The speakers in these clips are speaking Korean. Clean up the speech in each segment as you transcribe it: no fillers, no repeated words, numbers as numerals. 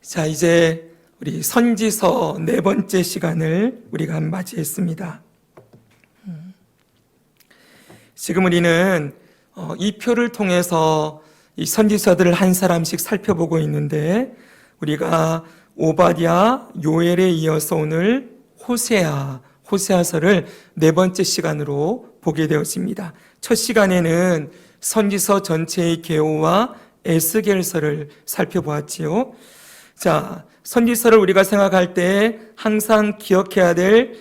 자, 이제 우리 선지서 네 번째 시간을 우리가 맞이했습니다. 지금 우리는 이 표를 통해서 이 선지서들을 한 사람씩 살펴보고 있는데, 우리가 오바댜, 요엘에 이어서 오늘 호세아서를 네 번째 시간으로 보게 되었습니다. 첫 시간에는 선지서 전체의 개요와 에스겔서를 살펴보았지요. 자, 선지서를 우리가 생각할 때 항상 기억해야 될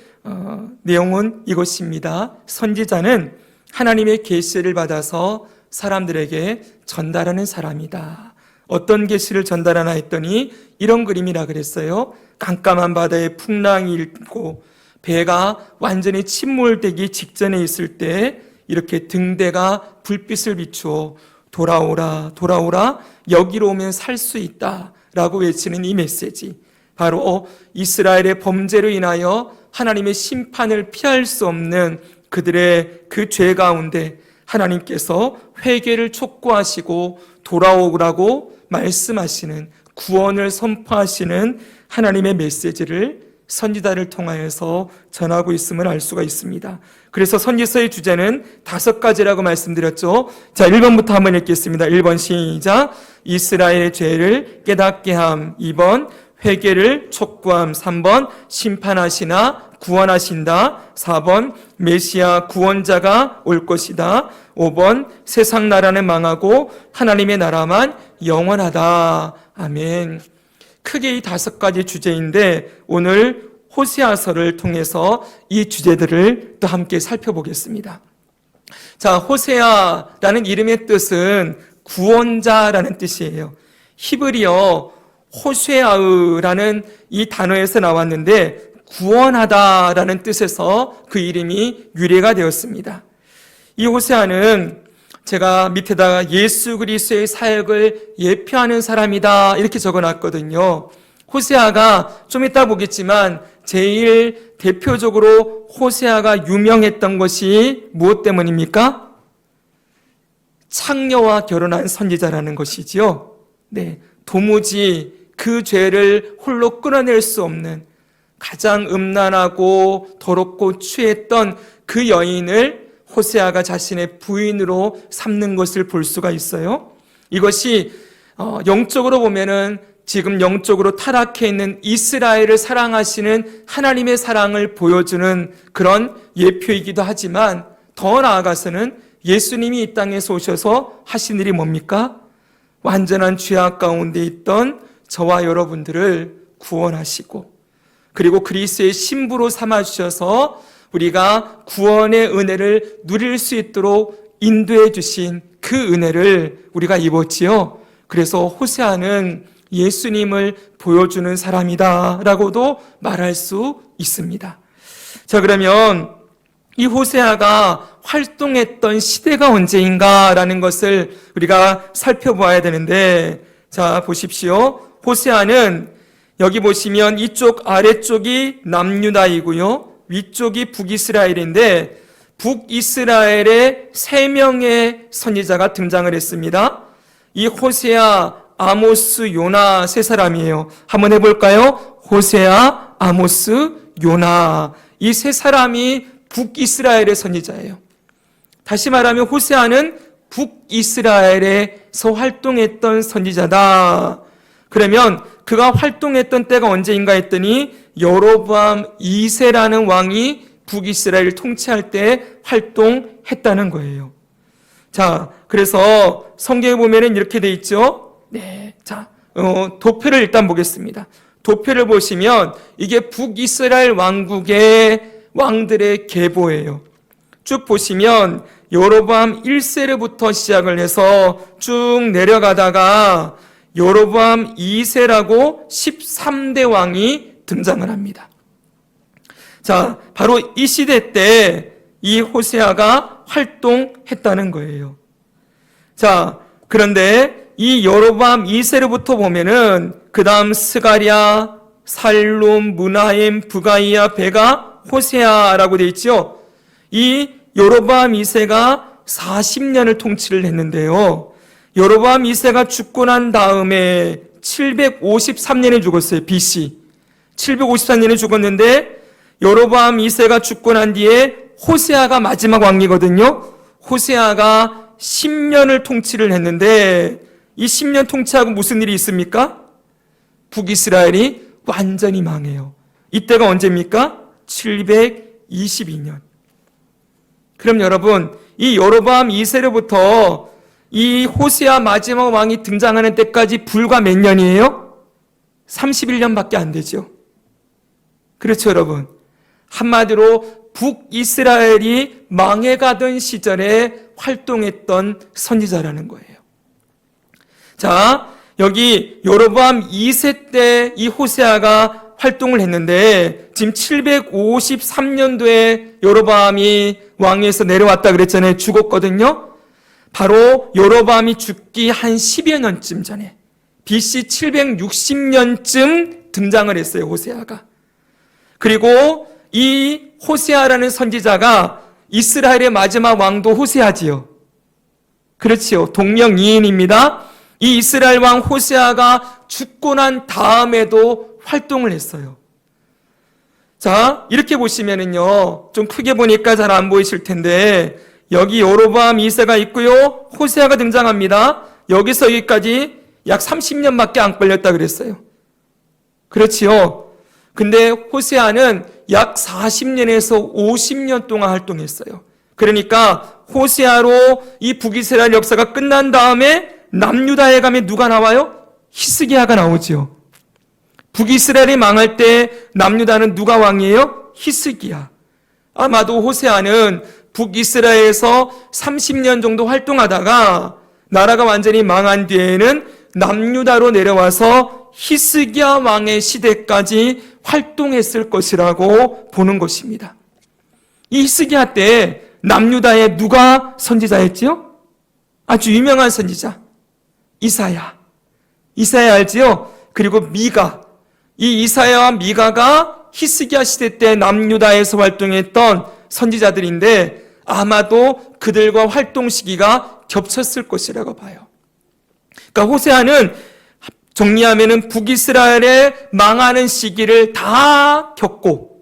내용은 이것입니다. 선지자는 하나님의 계시를 받아서 사람들에게 전달하는 사람이다. 어떤 계시를 전달하나 했더니 이런 그림이라 그랬어요. 깜깜한 바다에 풍랑이 일고 배가 완전히 침몰되기 직전에 있을 때 이렇게 등대가 불빛을 비추어 돌아오라, 돌아오라, 여기로 오면 살 수 있다 라고 외치는 이 메시지, 바로 이스라엘의 범죄로 인하여 하나님의 심판을 피할 수 없는 그들의 그 죄 가운데 하나님께서 회개를 촉구하시고 돌아오라고 말씀하시는, 구원을 선포하시는 하나님의 메시지를 선지자를 통하여서 전하고 있음을 알 수가 있습니다. 그래서 선지서의 주제는 5가지라고 말씀드렸죠. 자, 1번부터 한번 읽겠습니다. 1번 시작. 이스라엘의 죄를 깨닫게 함. 2번 회개를 촉구함. 3번 심판하시나 구원하신다. 4번 메시아 구원자가 올 것이다. 5번 세상 나라는 망하고 하나님의 나라만 영원하다. 아멘. 크게 이 5가지 주제인데, 오늘 호세아서를 통해서 이 주제들을 또 함께 살펴보겠습니다. 자, 호세아라는 이름의 뜻은 구원자라는 뜻이에요. 히브리어 호세아으라는 이 단어에서 나왔는데, 구원하다라는 뜻에서 그 이름이 유래가 되었습니다. 이 호세아는 제가 밑에다가 예수 그리스도의 사역을 예표하는 사람이다 이렇게 적어놨거든요. 호세아가 좀 이따 보겠지만 제일 대표적으로 호세아가 유명했던 것이 무엇 때문입니까? 창녀와 결혼한 선지자라는 것이지요. 네, 도무지 그 죄를 홀로 끊어낼 수 없는, 가장 음란하고 더럽고 취했던 그 여인을 호세아가 자신의 부인으로 삼는 것을 볼 수가 있어요. 이것이 영적으로 보면은 지금 영적으로 타락해 있는 이스라엘을 사랑하시는 하나님의 사랑을 보여주는 그런 예표이기도 하지만, 더 나아가서는 예수님이 이 땅에서 오셔서 하신 일이 뭡니까? 완전한 죄악 가운데 있던 저와 여러분들을 구원하시고, 그리고 그리스도의 신부로 삼아주셔서 우리가 구원의 은혜를 누릴 수 있도록 인도해 주신 그 은혜를 우리가 입었지요. 그래서 호세아는 예수님을 보여주는 사람이다 라고도 말할 수 있습니다. 자, 그러면 이 호세아가 활동했던 시대가 언제인가라는 것을 우리가 살펴보아야 되는데, 자, 보십시오. 호세아는 여기 보시면 이쪽 아래쪽이 남유다이고요, 위쪽이 북이스라엘인데, 북이스라엘에 3명의 선지자가 등장을 했습니다. 이 호세아, 아모스, 요나 3사람이에요. 한번 해볼까요? 호세아, 아모스, 요나. 이 3사람이 북이스라엘의 선지자예요. 다시 말하면 호세아는 북이스라엘에서 활동했던 선지자다. 그러면 그가 활동했던 때가 언제인가 했더니 여로보암 2세라는 왕이 북이스라엘을 통치할 때 활동했다는 거예요. 자, 그래서 성경에 보면은 이렇게 돼 있죠. 네, 자, 도표를 일단 보겠습니다. 도표를 보시면 이게 북이스라엘 왕국의 왕들의 계보예요. 쭉 보시면 여로보암 1세로부터 시작을 해서 쭉 내려가다가 여로보암 2세라고 13대 왕이 등장을 합니다. 자, 바로 이 시대 때 이 호세아가 활동했다는 거예요. 자, 그런데 이 여로보암 2세로부터 보면은 그 다음 스가랴, 살룸, 므나임, 부가이야, 베가, 호세아라고 되어 있죠. 이 여로보암 2세가 40년을 통치를 했는데요. 여로보암 2세가 죽고 난 다음에 753년에 죽었어요. BC. 753년에 죽었는데 여로보암 2세가 죽고 난 뒤에 호세아가 마지막 왕이거든요. 호세아가 10년을 통치를 했는데 이 10년 통치하고 무슨 일이 있습니까? 북이스라엘이 완전히 망해요. 이때가 언제입니까? 722년. 그럼 여러분, 이 여로보암 2세로부터 이 호세아 마지막 왕이 등장하는 때까지 불과 몇 년이에요? 31년밖에 안 되죠. 그렇죠, 여러분. 한마디로 북이스라엘이 망해가던 시절에 활동했던 선지자라는 거예요. 자, 여기 여로보암 2세 때 이 호세아가 활동을 했는데 지금 753년도에 여로보암이 왕위에서 내려왔다 그랬잖아요. 죽었거든요. 바로 여로보암이 죽기 한 10여 년쯤 전에 BC 760년쯤 등장을 했어요. 호세아가. 그리고 이 호세아라는 선지자가 이스라엘의 마지막 왕도 호세아지요. 그렇지요. 동명이인입니다. 이 이스라엘 왕 호세아가 죽고 난 다음에도 활동을 했어요. 자, 이렇게 보시면은요, 좀 크게 보니까 잘 안 보이실 텐데, 여기 여로보암 2세가 있고요, 호세아가 등장합니다. 여기서 여기까지 약 30년밖에 안 걸렸다 그랬어요. 그렇지요. 근데 호세아는 약 40년에서 50년 동안 활동했어요. 그러니까 호세아로 이 북이스라엘 역사가 끝난 다음에 남유다에 가면 누가 나와요? 히스기야가 나오죠. 북이스라엘이 망할 때 남유다는 누가 왕이에요? 히스기야. 아마도 호세아는 북이스라엘에서 30년 정도 활동하다가 나라가 완전히 망한 뒤에는 남유다로 내려와서 히스기야 왕의 시대까지 활동했을 것이라고 보는 것입니다. 이 히스기야 때 남유다에 누가 선지자였지요? 아주 유명한 선지자. 이사야. 이사야 알지요? 그리고 미가. 이 이사야와 미가가 히스기야 시대 때 남유다에서 활동했던 선지자들인데 아마도 그들과 활동 시기가 겹쳤을 것이라고 봐요. 그러니까 호세아는 정리하면은 북이스라엘의 망하는 시기를 다 겪고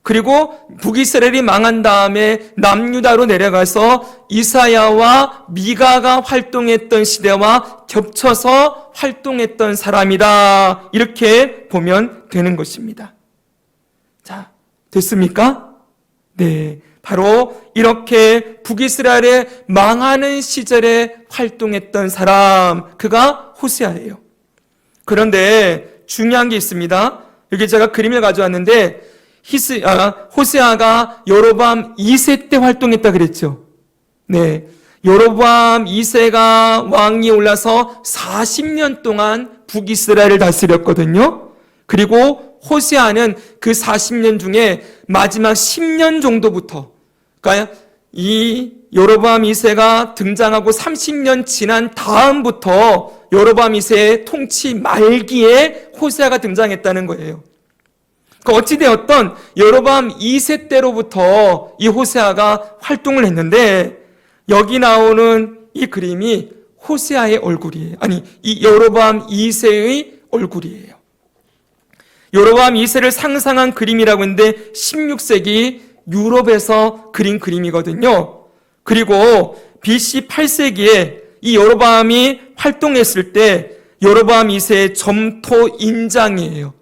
그리고 북이스라엘이 망한 다음에 남유다로 내려가서 이사야와 미가가 활동했던 시대와 겹쳐서 활동했던 사람이다. 이렇게 보면 되는 것입니다. 자, 됐습니까? 네. 바로 이렇게 북이스라엘의 망하는 시절에 활동했던 사람, 그가 호세아예요. 그런데 중요한 게 있습니다. 여기 제가 그림을 가져왔는데 호세아가 여로보암 2세 때 활동했다 그랬죠. 네, 여로보암 2세가 왕이 올라서 40년 동안 북이스라엘을 다스렸거든요. 그리고 호세아는 그 40년 중에 마지막 10년 정도부터, 그러니까 이 여로보암 2세가 등장하고 30년 지난 다음부터 여로보암 2세의 통치 말기에 호세아가 등장했다는 거예요. 그러니까 어찌되었던 여로보암 2세 때로부터 이 호세아가 활동을 했는데 여기 나오는 이 그림이 호세아의 얼굴이에요. 아니, 이 여로보암 2세의 얼굴이에요. 여로보암 2세를 상상한 그림이라고 했는데 16세기 유럽에서 그린 그림이거든요. 그리고 BC 8세기에 이 여로보암이 활동했을 때 여로보암 2세의 점토 인장이에요.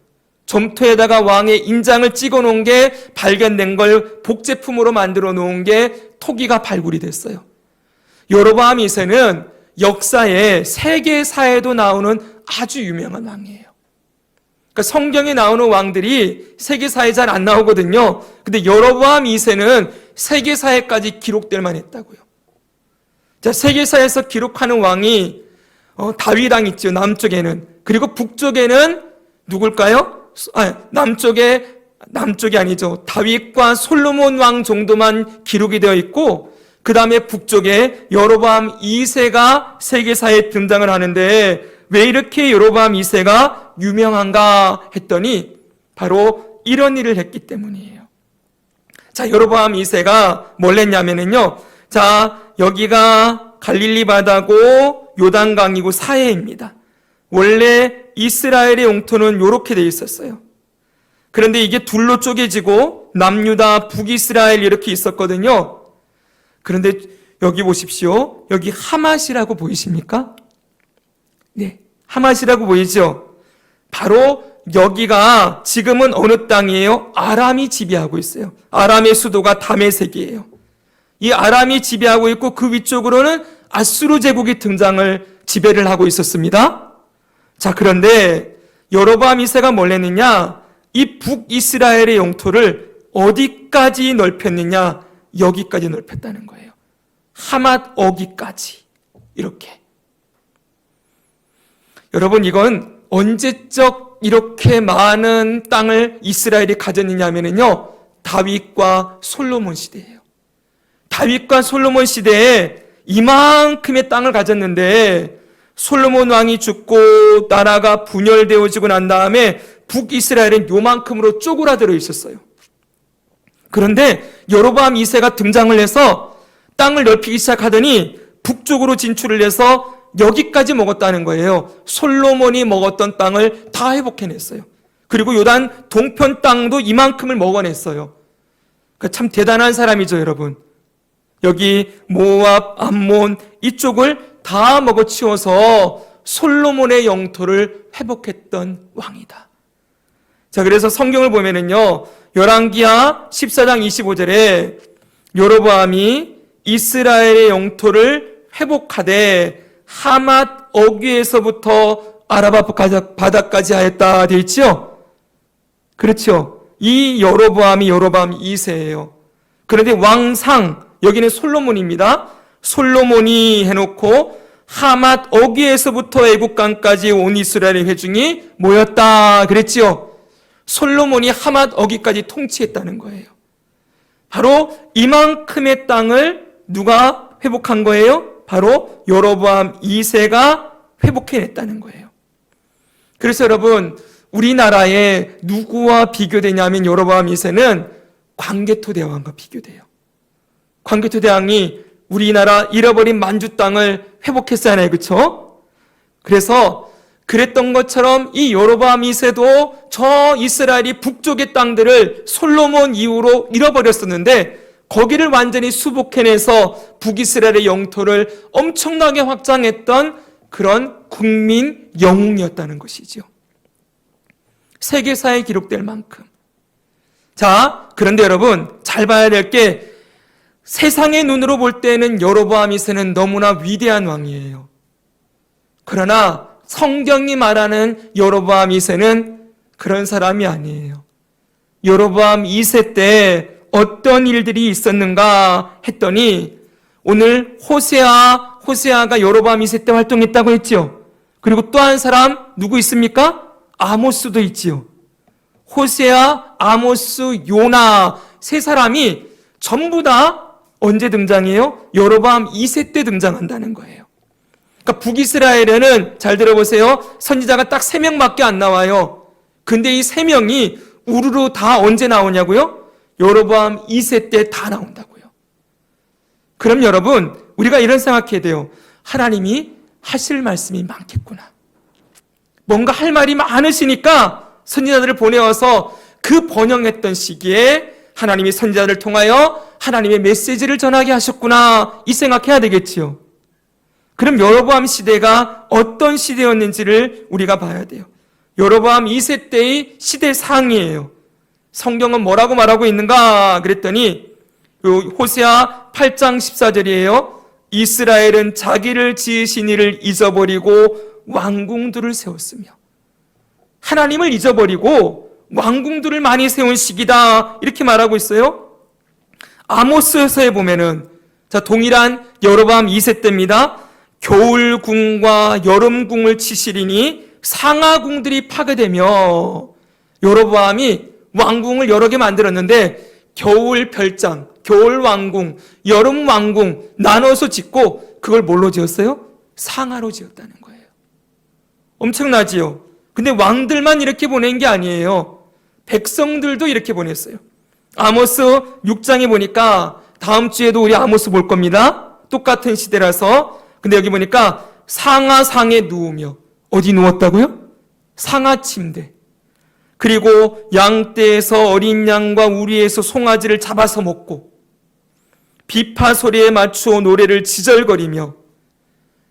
점토에다가 왕의 인장을 찍어 놓은 게 발견된 걸 복제품으로 만들어 놓은 게 토기가 발굴이 됐어요. 여로보암 2세는 역사에 세계사에도 나오는 아주 유명한 왕이에요. 그러니까 성경에 나오는 왕들이 세계사에 잘 안 나오거든요. 근데 여로보암 2세는 세계사에까지 기록될 만했다고요. 자, 세계사에서 기록하는 왕이 다윗 왕 있죠. 남쪽에는. 그리고 북쪽에는 누굴까요? 남쪽이 아니죠. 다윗과 솔로몬 왕 정도만 기록이 되어 있고 그 다음에 북쪽에 여로보암 2세가 세계사에 등장을 하는데 왜 이렇게 여로보암 2세가 유명한가 했더니 바로 이런 일을 했기 때문이에요. 자, 여로보암 2세가 뭘 했냐면요. 자, 여기가 갈릴리 바다고 요단강이고 사해입니다. 원래 이스라엘의 영토는 이렇게 돼 있었어요. 그런데 이게 둘로 쪼개지고 남유다, 북이스라엘 이렇게 있었거든요. 그런데 여기 보십시오. 여기 하맛이라고 보이십니까? 네, 하맛이라고 보이죠? 바로 여기가 지금은 어느 땅이에요? 아람이 지배하고 있어요. 아람의 수도가 다메섹이에요. 이 아람이 지배하고 있고 그 위쪽으로는 아수르 제국이 등장을 지배를 하고 있었습니다. 자, 그런데 여로보암 2세가 뭘 했느냐? 이 북이스라엘의 영토를 어디까지 넓혔느냐? 여기까지 넓혔다는 거예요. 하맛 어기까지. 이렇게. 여러분, 이건 언제적 이렇게 많은 땅을 이스라엘이 가졌느냐 하면요, 다윗과 솔로몬 시대예요. 다윗과 솔로몬 시대에 이만큼의 땅을 가졌는데 솔로몬 왕이 죽고 나라가 분열되어지고 난 다음에 북이스라엘은 요만큼으로 쪼그라들어 있었어요. 그런데 여로보암 2세가 등장을 해서 땅을 넓히기 시작하더니 북쪽으로 진출을 해서 여기까지 먹었다는 거예요. 솔로몬이 먹었던 땅을 다 회복해냈어요. 그리고 요단 동편 땅도 이만큼을 먹어냈어요. 참 대단한 사람이죠, 여러분. 여기 모압, 암몬 이쪽을 다 먹어치워서 솔로몬의 영토를 회복했던 왕이다. 자, 그래서 성경을 보면은요, 열왕기하 14장 25절에 여로보암이 이스라엘의 영토를 회복하되 하맛 어귀에서부터 아라바 바다까지 하였다 되어 있죠? 그렇죠. 이 여로보암이 여로보암 2세예요. 그런데 왕상, 여기는 솔로몬입니다. 솔로몬이 해놓고 하맛 어귀에서부터 애국강까지 온 이스라엘의 회중이 모였다 그랬지요. 솔로몬이 하맛 어귀까지 통치했다는 거예요. 바로 이만큼의 땅을 누가 회복한 거예요? 바로 여로보암 2세가 회복해냈다는 거예요. 그래서 여러분, 우리나라에 누구와 비교되냐면 여로보암 2세는 광개토 대왕과 비교돼요. 광개토 대왕이 우리나라 잃어버린 만주 땅을 회복했잖아요. 그렇죠? 그래서 그랬던 것처럼 이 여로보암 2세도 저 이스라엘이 북쪽의 땅들을 솔로몬 이후로 잃어버렸었는데 거기를 완전히 수복해내서 북이스라엘의 영토를 엄청나게 확장했던 그런 국민 영웅이었다는 것이죠. 세계사에 기록될 만큼. 자, 그런데 여러분 잘 봐야 될 게 세상의 눈으로 볼 때는 여로보암 2세는 너무나 위대한 왕이에요. 그러나 성경이 말하는 여로보암 2세는 그런 사람이 아니에요. 여로보암 2세 때 어떤 일들이 있었는가 했더니 오늘 호세아가 여로보암 2세 때 활동했다고 했죠. 그리고 또 한 사람 누구 있습니까? 아모스도 있지요. 호세아, 아모스, 요나 세 사람이 전부 다 언제 등장해요? 여로보암 2세 때 등장한다는 거예요. 그러니까 북이스라엘에는 잘 들어보세요. 선지자가 딱 3명밖에 안 나와요. 근데 이 3명이 우르르 다 언제 나오냐고요? 여로보암 2세 때 다 나온다고요. 그럼 여러분, 우리가 이런 생각해야 돼요. 하나님이 하실 말씀이 많겠구나. 뭔가 할 말이 많으시니까 선지자들을 보내어서 그 번영했던 시기에 하나님이 선지자를 통하여 하나님의 메시지를 전하게 하셨구나, 이 생각해야 되겠지요. 그럼 여로보암 시대가 어떤 시대였는지를 우리가 봐야 돼요. 여로보암 2세 때의 시대상이에요. 성경은 뭐라고 말하고 있는가 그랬더니 호세아 8장 14절이에요. 이스라엘은 자기를 지으신 이를 잊어버리고 왕궁들을 세웠으며, 하나님을 잊어버리고 왕궁들을 많이 세운 시기다, 이렇게 말하고 있어요. 아모스서에 보면은, 자, 동일한 여로보암 2세 때입니다. 겨울궁과 여름궁을 치시리니 상하궁들이 파괴되며, 여로보암이 왕궁을 여러 개 만들었는데 겨울 별장, 겨울 왕궁, 여름 왕궁 나눠서 짓고 그걸 뭘로 지었어요? 상하로 지었다는 거예요. 엄청나지요? 근데 왕들만 이렇게 보낸 게 아니에요. 백성들도 이렇게 보냈어요. 아모스 6장에 보니까 다음 주에도 우리 아모스 볼 겁니다. 똑같은 시대라서. 근데 여기 보니까 상하상에 누우며 어디 누웠다고요? 상아 침대. 그리고 양떼에서 어린 양과 우리에서 송아지를 잡아서 먹고 비파 소리에 맞추어 노래를 지절거리며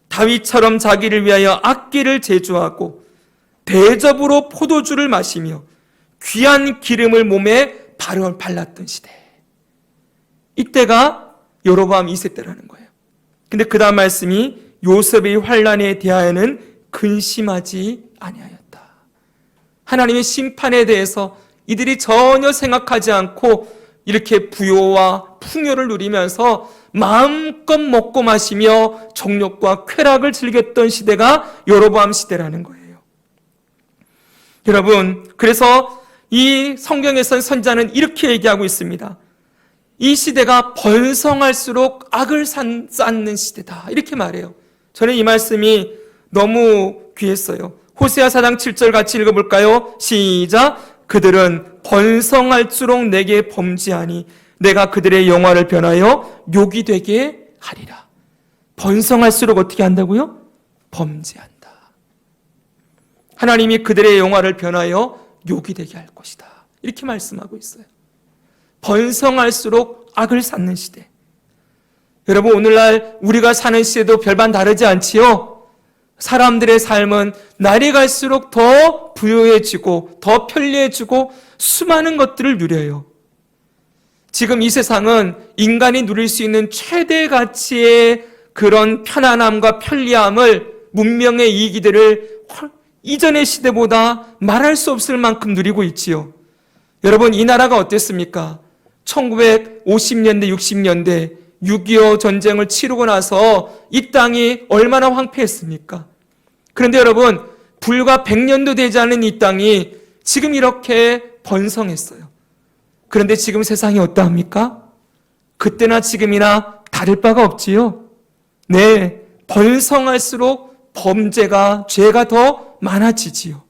다윗처럼 자기를 위하여 악기를 제조하고 대접으로 포도주를 마시며 귀한 기름을 몸에 발랐던 시대. 이때가 여로보암 2세 때라는 거예요. 근데 그 다음 말씀이 요셉의 환난에 대하여는 근심하지 아니하였다. 하나님의 심판에 대해서 이들이 전혀 생각하지 않고 이렇게 부요와 풍요를 누리면서 마음껏 먹고 마시며 정욕과 쾌락을 즐겼던 시대가 여로보암 시대라는 거예요. 여러분, 그래서 이 성경에선 선자는 이렇게 얘기하고 있습니다. 이 시대가 번성할수록 악을 쌓는 시대다, 이렇게 말해요. 저는 이 말씀이 너무 귀했어요. 호세아 4장 7절 같이 읽어볼까요? 시작. 그들은 번성할수록 내게 범죄하니 내가 그들의 영화를 변하여 욕이 되게 하리라. 번성할수록 어떻게 한다고요? 범죄한다. 하나님이 그들의 영화를 변하여 욕이 되게 할 것이다, 이렇게 말씀하고 있어요. 번성할수록 악을 쌓는 시대. 여러분, 오늘날 우리가 사는 시대도 별반 다르지 않지요? 사람들의 삶은 날이 갈수록 더 부유해지고 더 편리해지고 수많은 것들을 누려요. 지금 이 세상은 인간이 누릴 수 있는 최대 가치의 그런 편안함과 편리함을, 문명의 이기들을 이전의 시대보다 말할 수 없을 만큼 누리고 있지요. 여러분, 이 나라가 어땠습니까? 1950년대, 60년대 6.25 전쟁을 치르고 나서 이 땅이 얼마나 황폐했습니까? 그런데 여러분, 불과 100년도 되지 않은 이 땅이 지금 이렇게 번성했어요. 그런데 지금 세상이 어떠합니까? 그때나 지금이나 다를 바가 없지요. 네, 번성할수록 범죄가, 죄가 더 많아지지요.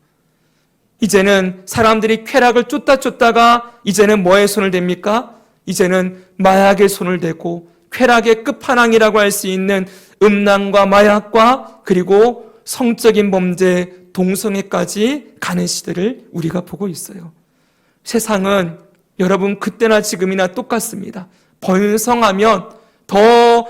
이제는 사람들이 쾌락을 쫓다가 이제는 뭐에 손을 댑니까? 이제는 마약에 손을 대고 쾌락의 끝판왕이라고 할 수 있는 음란과 마약과 그리고 성적인 범죄, 동성애까지 가는 시대를 우리가 보고 있어요. 세상은 여러분 그때나 지금이나 똑같습니다. 번성하면 더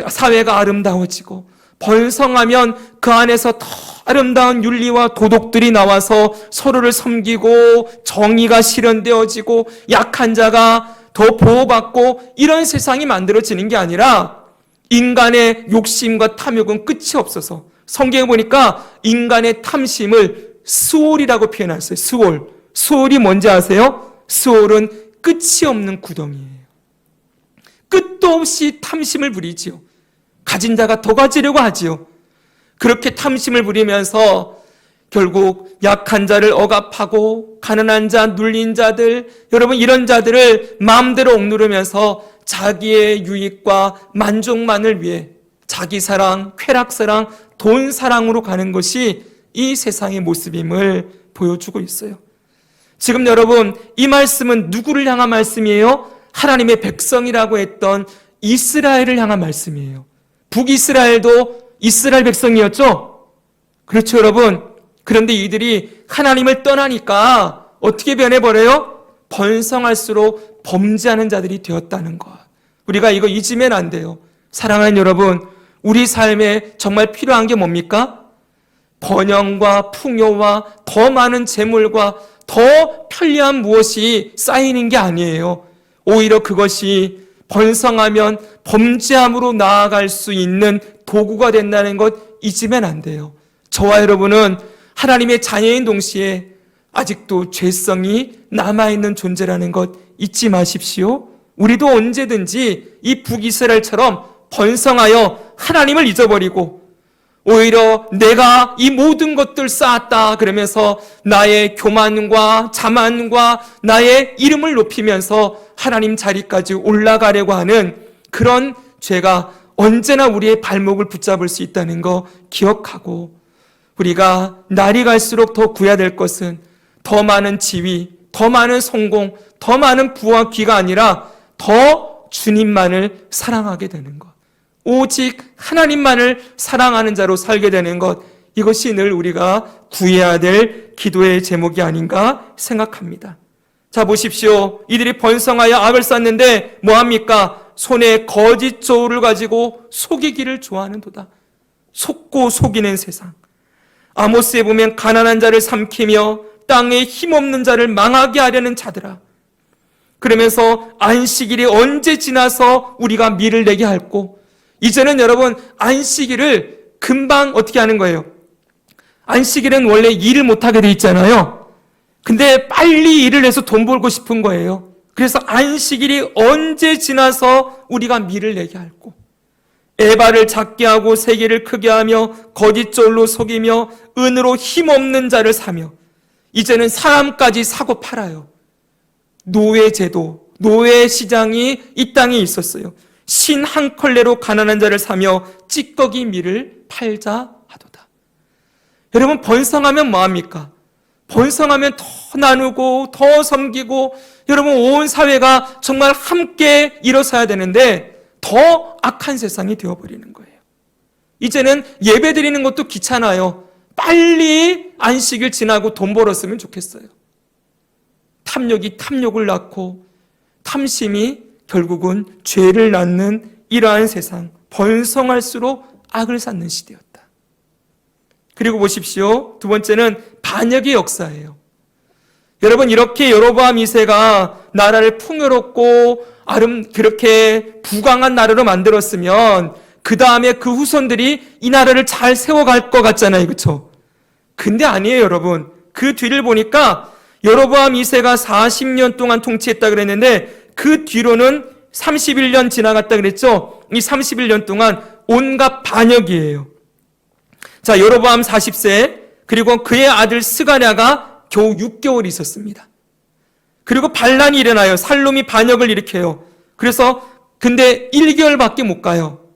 사회가 아름다워지고, 번성하면 그 안에서 더 아름다운 윤리와 도덕들이 나와서 서로를 섬기고 정의가 실현되어지고 약한 자가 더 보호받고, 이런 세상이 만들어지는 게 아니라 인간의 욕심과 탐욕은 끝이 없어서 성경에 보니까 인간의 탐심을 스올이라고 표현했어요. 스올. 스올이 뭔지 아세요? 스올은 끝이 없는 구덩이에요. 끝도 없이 탐심을 부리지요. 가진 자가 더 가지려고 하지요. 그렇게 탐심을 부리면서 결국 약한 자를 억압하고 가난한 자, 눌린 자들, 여러분 이런 자들을 마음대로 억누르면서 자기의 유익과 만족만을 위해 자기 사랑, 쾌락 사랑, 돈 사랑으로 가는 것이 이 세상의 모습임을 보여주고 있어요. 지금 여러분, 이 말씀은 누구를 향한 말씀이에요? 하나님의 백성이라고 했던 이스라엘을 향한 말씀이에요. 북이스라엘도 이스라엘 백성이었죠? 그렇죠, 여러분? 그런데 이들이 하나님을 떠나니까 어떻게 변해버려요? 번성할수록 범죄하는 자들이 되었다는 것. 우리가 이거 잊으면 안 돼요. 사랑하는 여러분, 우리 삶에 정말 필요한 게 뭡니까? 번영과 풍요와 더 많은 재물과 더 편리한 무엇이 쌓이는 게 아니에요. 오히려 그것이 번성하면 범죄함으로 나아갈 수 있는 도구가 된다는 것 잊으면 안 돼요. 저와 여러분은 하나님의 자녀인 동시에 아직도 죄성이 남아있는 존재라는 것 잊지 마십시오. 우리도 언제든지 이 북이스라엘처럼 번성하여 하나님을 잊어버리고 오히려 내가 이 모든 것들 쌓았다 그러면서 나의 교만과 자만과 나의 이름을 높이면서 하나님 자리까지 올라가려고 하는 그런 죄가 언제나 우리의 발목을 붙잡을 수 있다는 거 기억하고, 우리가 날이 갈수록 더 구해야 될 것은 더 많은 지위, 더 많은 성공, 더 많은 부와 귀가 아니라 더 주님만을 사랑하게 되는 것, 오직 하나님만을 사랑하는 자로 살게 되는 것, 이것이 늘 우리가 구해야 될 기도의 제목이 아닌가 생각합니다. 자, 보십시오. 이들이 번성하여 악을 쌓는데 뭐합니까? 손에 거짓 저울을 가지고 속이기를 좋아하는도다. 속고 속이는 세상. 아모스에 보면 가난한 자를 삼키며 땅에 힘없는 자를 망하게 하려는 자들아. 그러면서 안식일이 언제 지나서 우리가 밀을 내게 할꼬? 이제는 여러분 안식일을 금방 어떻게 하는 거예요? 안식일은 원래 일을 못하게 돼 있잖아요. 근데 빨리 일을 해서 돈 벌고 싶은 거예요. 그래서 안식일이 언제 지나서 우리가 밀을 내게 할꼬? 에바를 작게 하고 세계를 크게 하며 거짓절로 속이며 은으로 힘없는 자를 사며 이제는 사람까지 사고 팔아요. 노예제도, 노예시장이 이 땅에 있었어요. 신 한 컬레로 가난한 자를 사며 찌꺼기 밀을 팔자 하도다. 여러분, 번성하면 뭐합니까? 번성하면 더 나누고 더 섬기고 여러분 온 사회가 정말 함께 일어서야 되는데 더 악한 세상이 되어버리는 거예요. 이제는 예배 드리는 것도 귀찮아요. 빨리 안식일 지나고 돈 벌었으면 좋겠어요. 탐욕이 탐욕을 낳고 탐심이 결국은 죄를 낳는 이러한 세상, 번성할수록 악을 쌓는 시대였다. 그리고 보십시오. 두 번째는 반역의 역사예요. 여러분, 이렇게 여로보암 2세가 나라를 풍요롭고 그렇게 부강한 나라로 만들었으면 그 다음에 그 후손들이 이 나라를 잘 세워갈 것 같잖아요. 그렇죠? 근데 아니에요, 여러분. 그 뒤를 보니까 여로보암 2세가 40년 동안 통치했다 그랬는데 그 뒤로는 31년 지나갔다 그랬죠? 이 31년 동안 온갖 반역이에요. 자, 여로보암 40세, 그리고 그의 아들 스가랴가 겨우 6개월 있었습니다. 그리고 반란이 일어나요. 살룸이 반역을 일으켜요. 그래서 근데 1개월밖에 못 가요.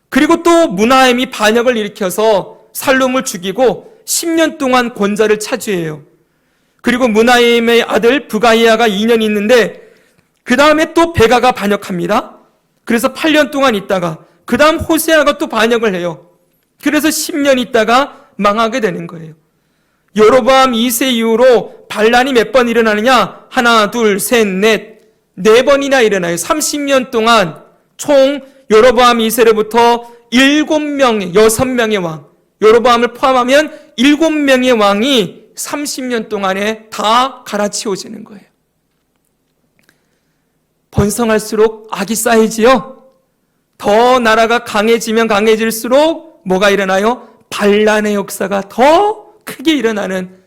그리고 또 무나엠이 반역을 일으켜서 살룸을 죽이고 10년 동안 권좌를 차지해요. 그리고 무나엠의 아들 브가이아가 2년 있는데 그 다음에 또 베가가 반역합니다. 그래서 8년 동안 있다가 그 다음 호세아가 또 반역을 해요. 그래서 10년 있다가 망하게 되는 거예요. 여로보암 2세 이후로 반란이 몇 번 일어나느냐? 하나, 둘, 셋, 넷, 4번이나 일어나요. 30년 동안 총 여로보암 2세로부터 7명의, 6명의 왕, 여로보암을 포함하면 7명의 왕이 30년 동안에 다 갈아치워지는 거예요. 번성할수록 악이 쌓이지요. 더 나라가 강해지면 강해질수록 뭐가 일어나요? 반란의 역사가 더 크게 일어나는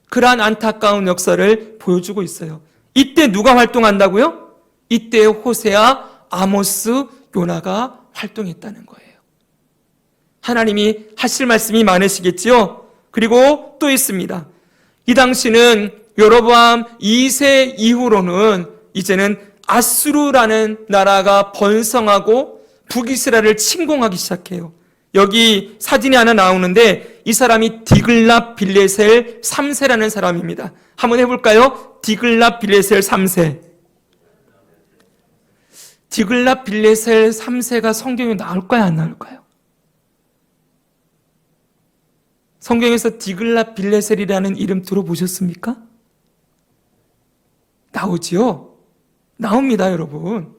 그러한 안타까운 역사를 보여주고 있어요. 이때 누가 활동한다고요? 이때 호세아, 아모스, 요나가 활동했다는 거예요. 하나님이 하실 말씀이 많으시겠지요? 그리고 또 있습니다. 이 당시는 여로보암 2세 이후로는 이제는 아수르라는 나라가 번성하고 북이스라엘을 침공하기 시작해요. 여기 사진이 하나 나오는데 이 사람이 디글랏 빌레셀 3세라는 사람입니다. 한번 해볼까요? 디글랏 빌레셀 3세. 디글랏 빌레셀 3세가 성경에 나올까요? 안 나올까요? 성경에서 디글랏 빌레셀이라는 이름 들어보셨습니까? 나오지요? 나옵니다, 여러분.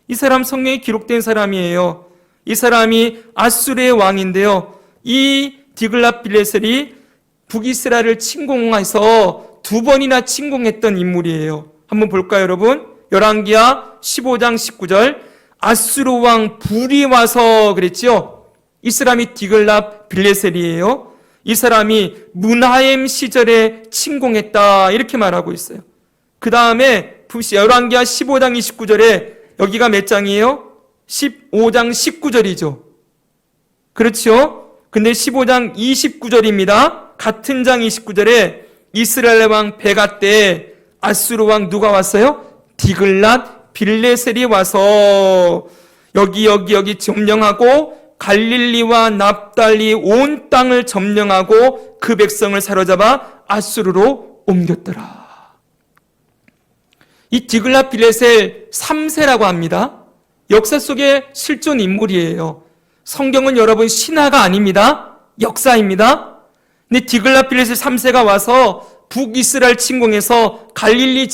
이 사람 성경에 기록된 사람이에요. 이 사람이 아수르의 왕인데요. 이 디글랏 빌레셀이 북이스라엘을 침공해서 2번이나 침공했던 인물이에요. 한번 볼까요, 여러분? 열왕기하 15장 19절. 아수르 왕 불이 와서 그랬지요. 이 사람이 디글랏 빌레셀이에요. 이 사람이 무나엠 시절에 침공했다 이렇게 말하고 있어요. 그 다음에 열왕기하 15장 29절에 여기가 몇 장이에요? 15장 19절이죠. 그렇죠? 근데 15장 29절입니다. 같은 장 29절에 이스라엘 왕 베가 때 아수르 왕 누가 왔어요? 디글랏 빌레셀이 와서 여기 점령하고 갈릴리와 납달리 온 땅을 점령하고 그 백성을 사로잡아 아수르로 옮겼더라. 이 디글랏 빌레셀 3세라고 합니다. 역사 속의 실존 인물이에요. 성경은 여러분 신화가 아닙니다. 역사입니다. 근데 디글라필레셋 3세가 와서 북이스라엘 침공해서 갈릴리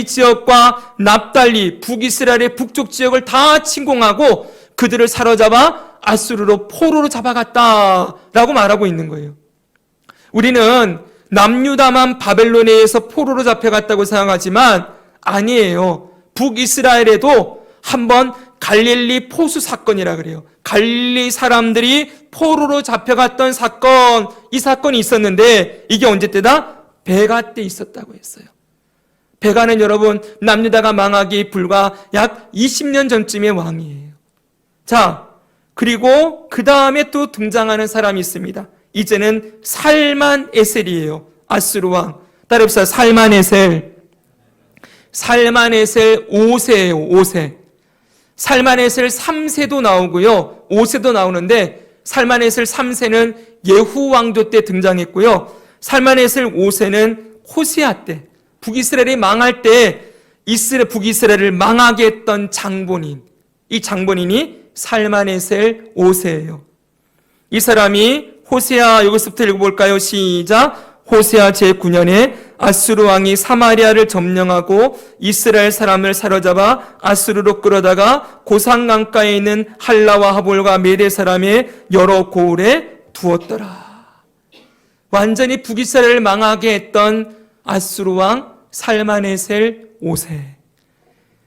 지역과 납달리, 북이스라엘의 북쪽 지역을 다 침공하고 그들을 사로잡아 아수르로 포로로 잡아갔다라고 말하고 있는 거예요. 우리는 남유다만 바벨론에 의해서 포로로 잡혀갔다고 생각하지만 아니에요. 북이스라엘에도 한번 갈릴리 포수 사건이라 그래요. 갈릴리 사람들이 포로로 잡혀갔던 사건, 이 사건이 있었는데 이게 언제 때다? 베가 때 있었다고 했어요. 베가는 여러분 남유다가 망하기 불과 약 20년 전쯤의 왕이에요. 자, 그리고 그 다음에 또 등장하는 사람이 있습니다. 이제는 살만에셀이에요. 아수르 왕. 따라합시다. 살만에셀 5세예요. 5세. 살만에셀 3세도 나오고요. 5세도 나오는데 살만에셀 3세는 예후 왕조 때 등장했고요. 살만에셀 5세는 호세아 때, 북이스라엘이 망할 때 북이스라엘을 망하게 했던 장본인, 이 장본인이 살만에셀 5세예요. 이 사람이 호세아, 여기서부터 읽어볼까요? 시작. 호세아 제9년에 아수르 왕이 사마리아를 점령하고 이스라엘 사람을 사로잡아 아수르로 끌어다가 고상 강가에 있는 할라와 하볼과 메대 사람의 여러 고을에 두었더라. 완전히 북이스라엘을 망하게 했던 아수르 왕 살만에셀 5세.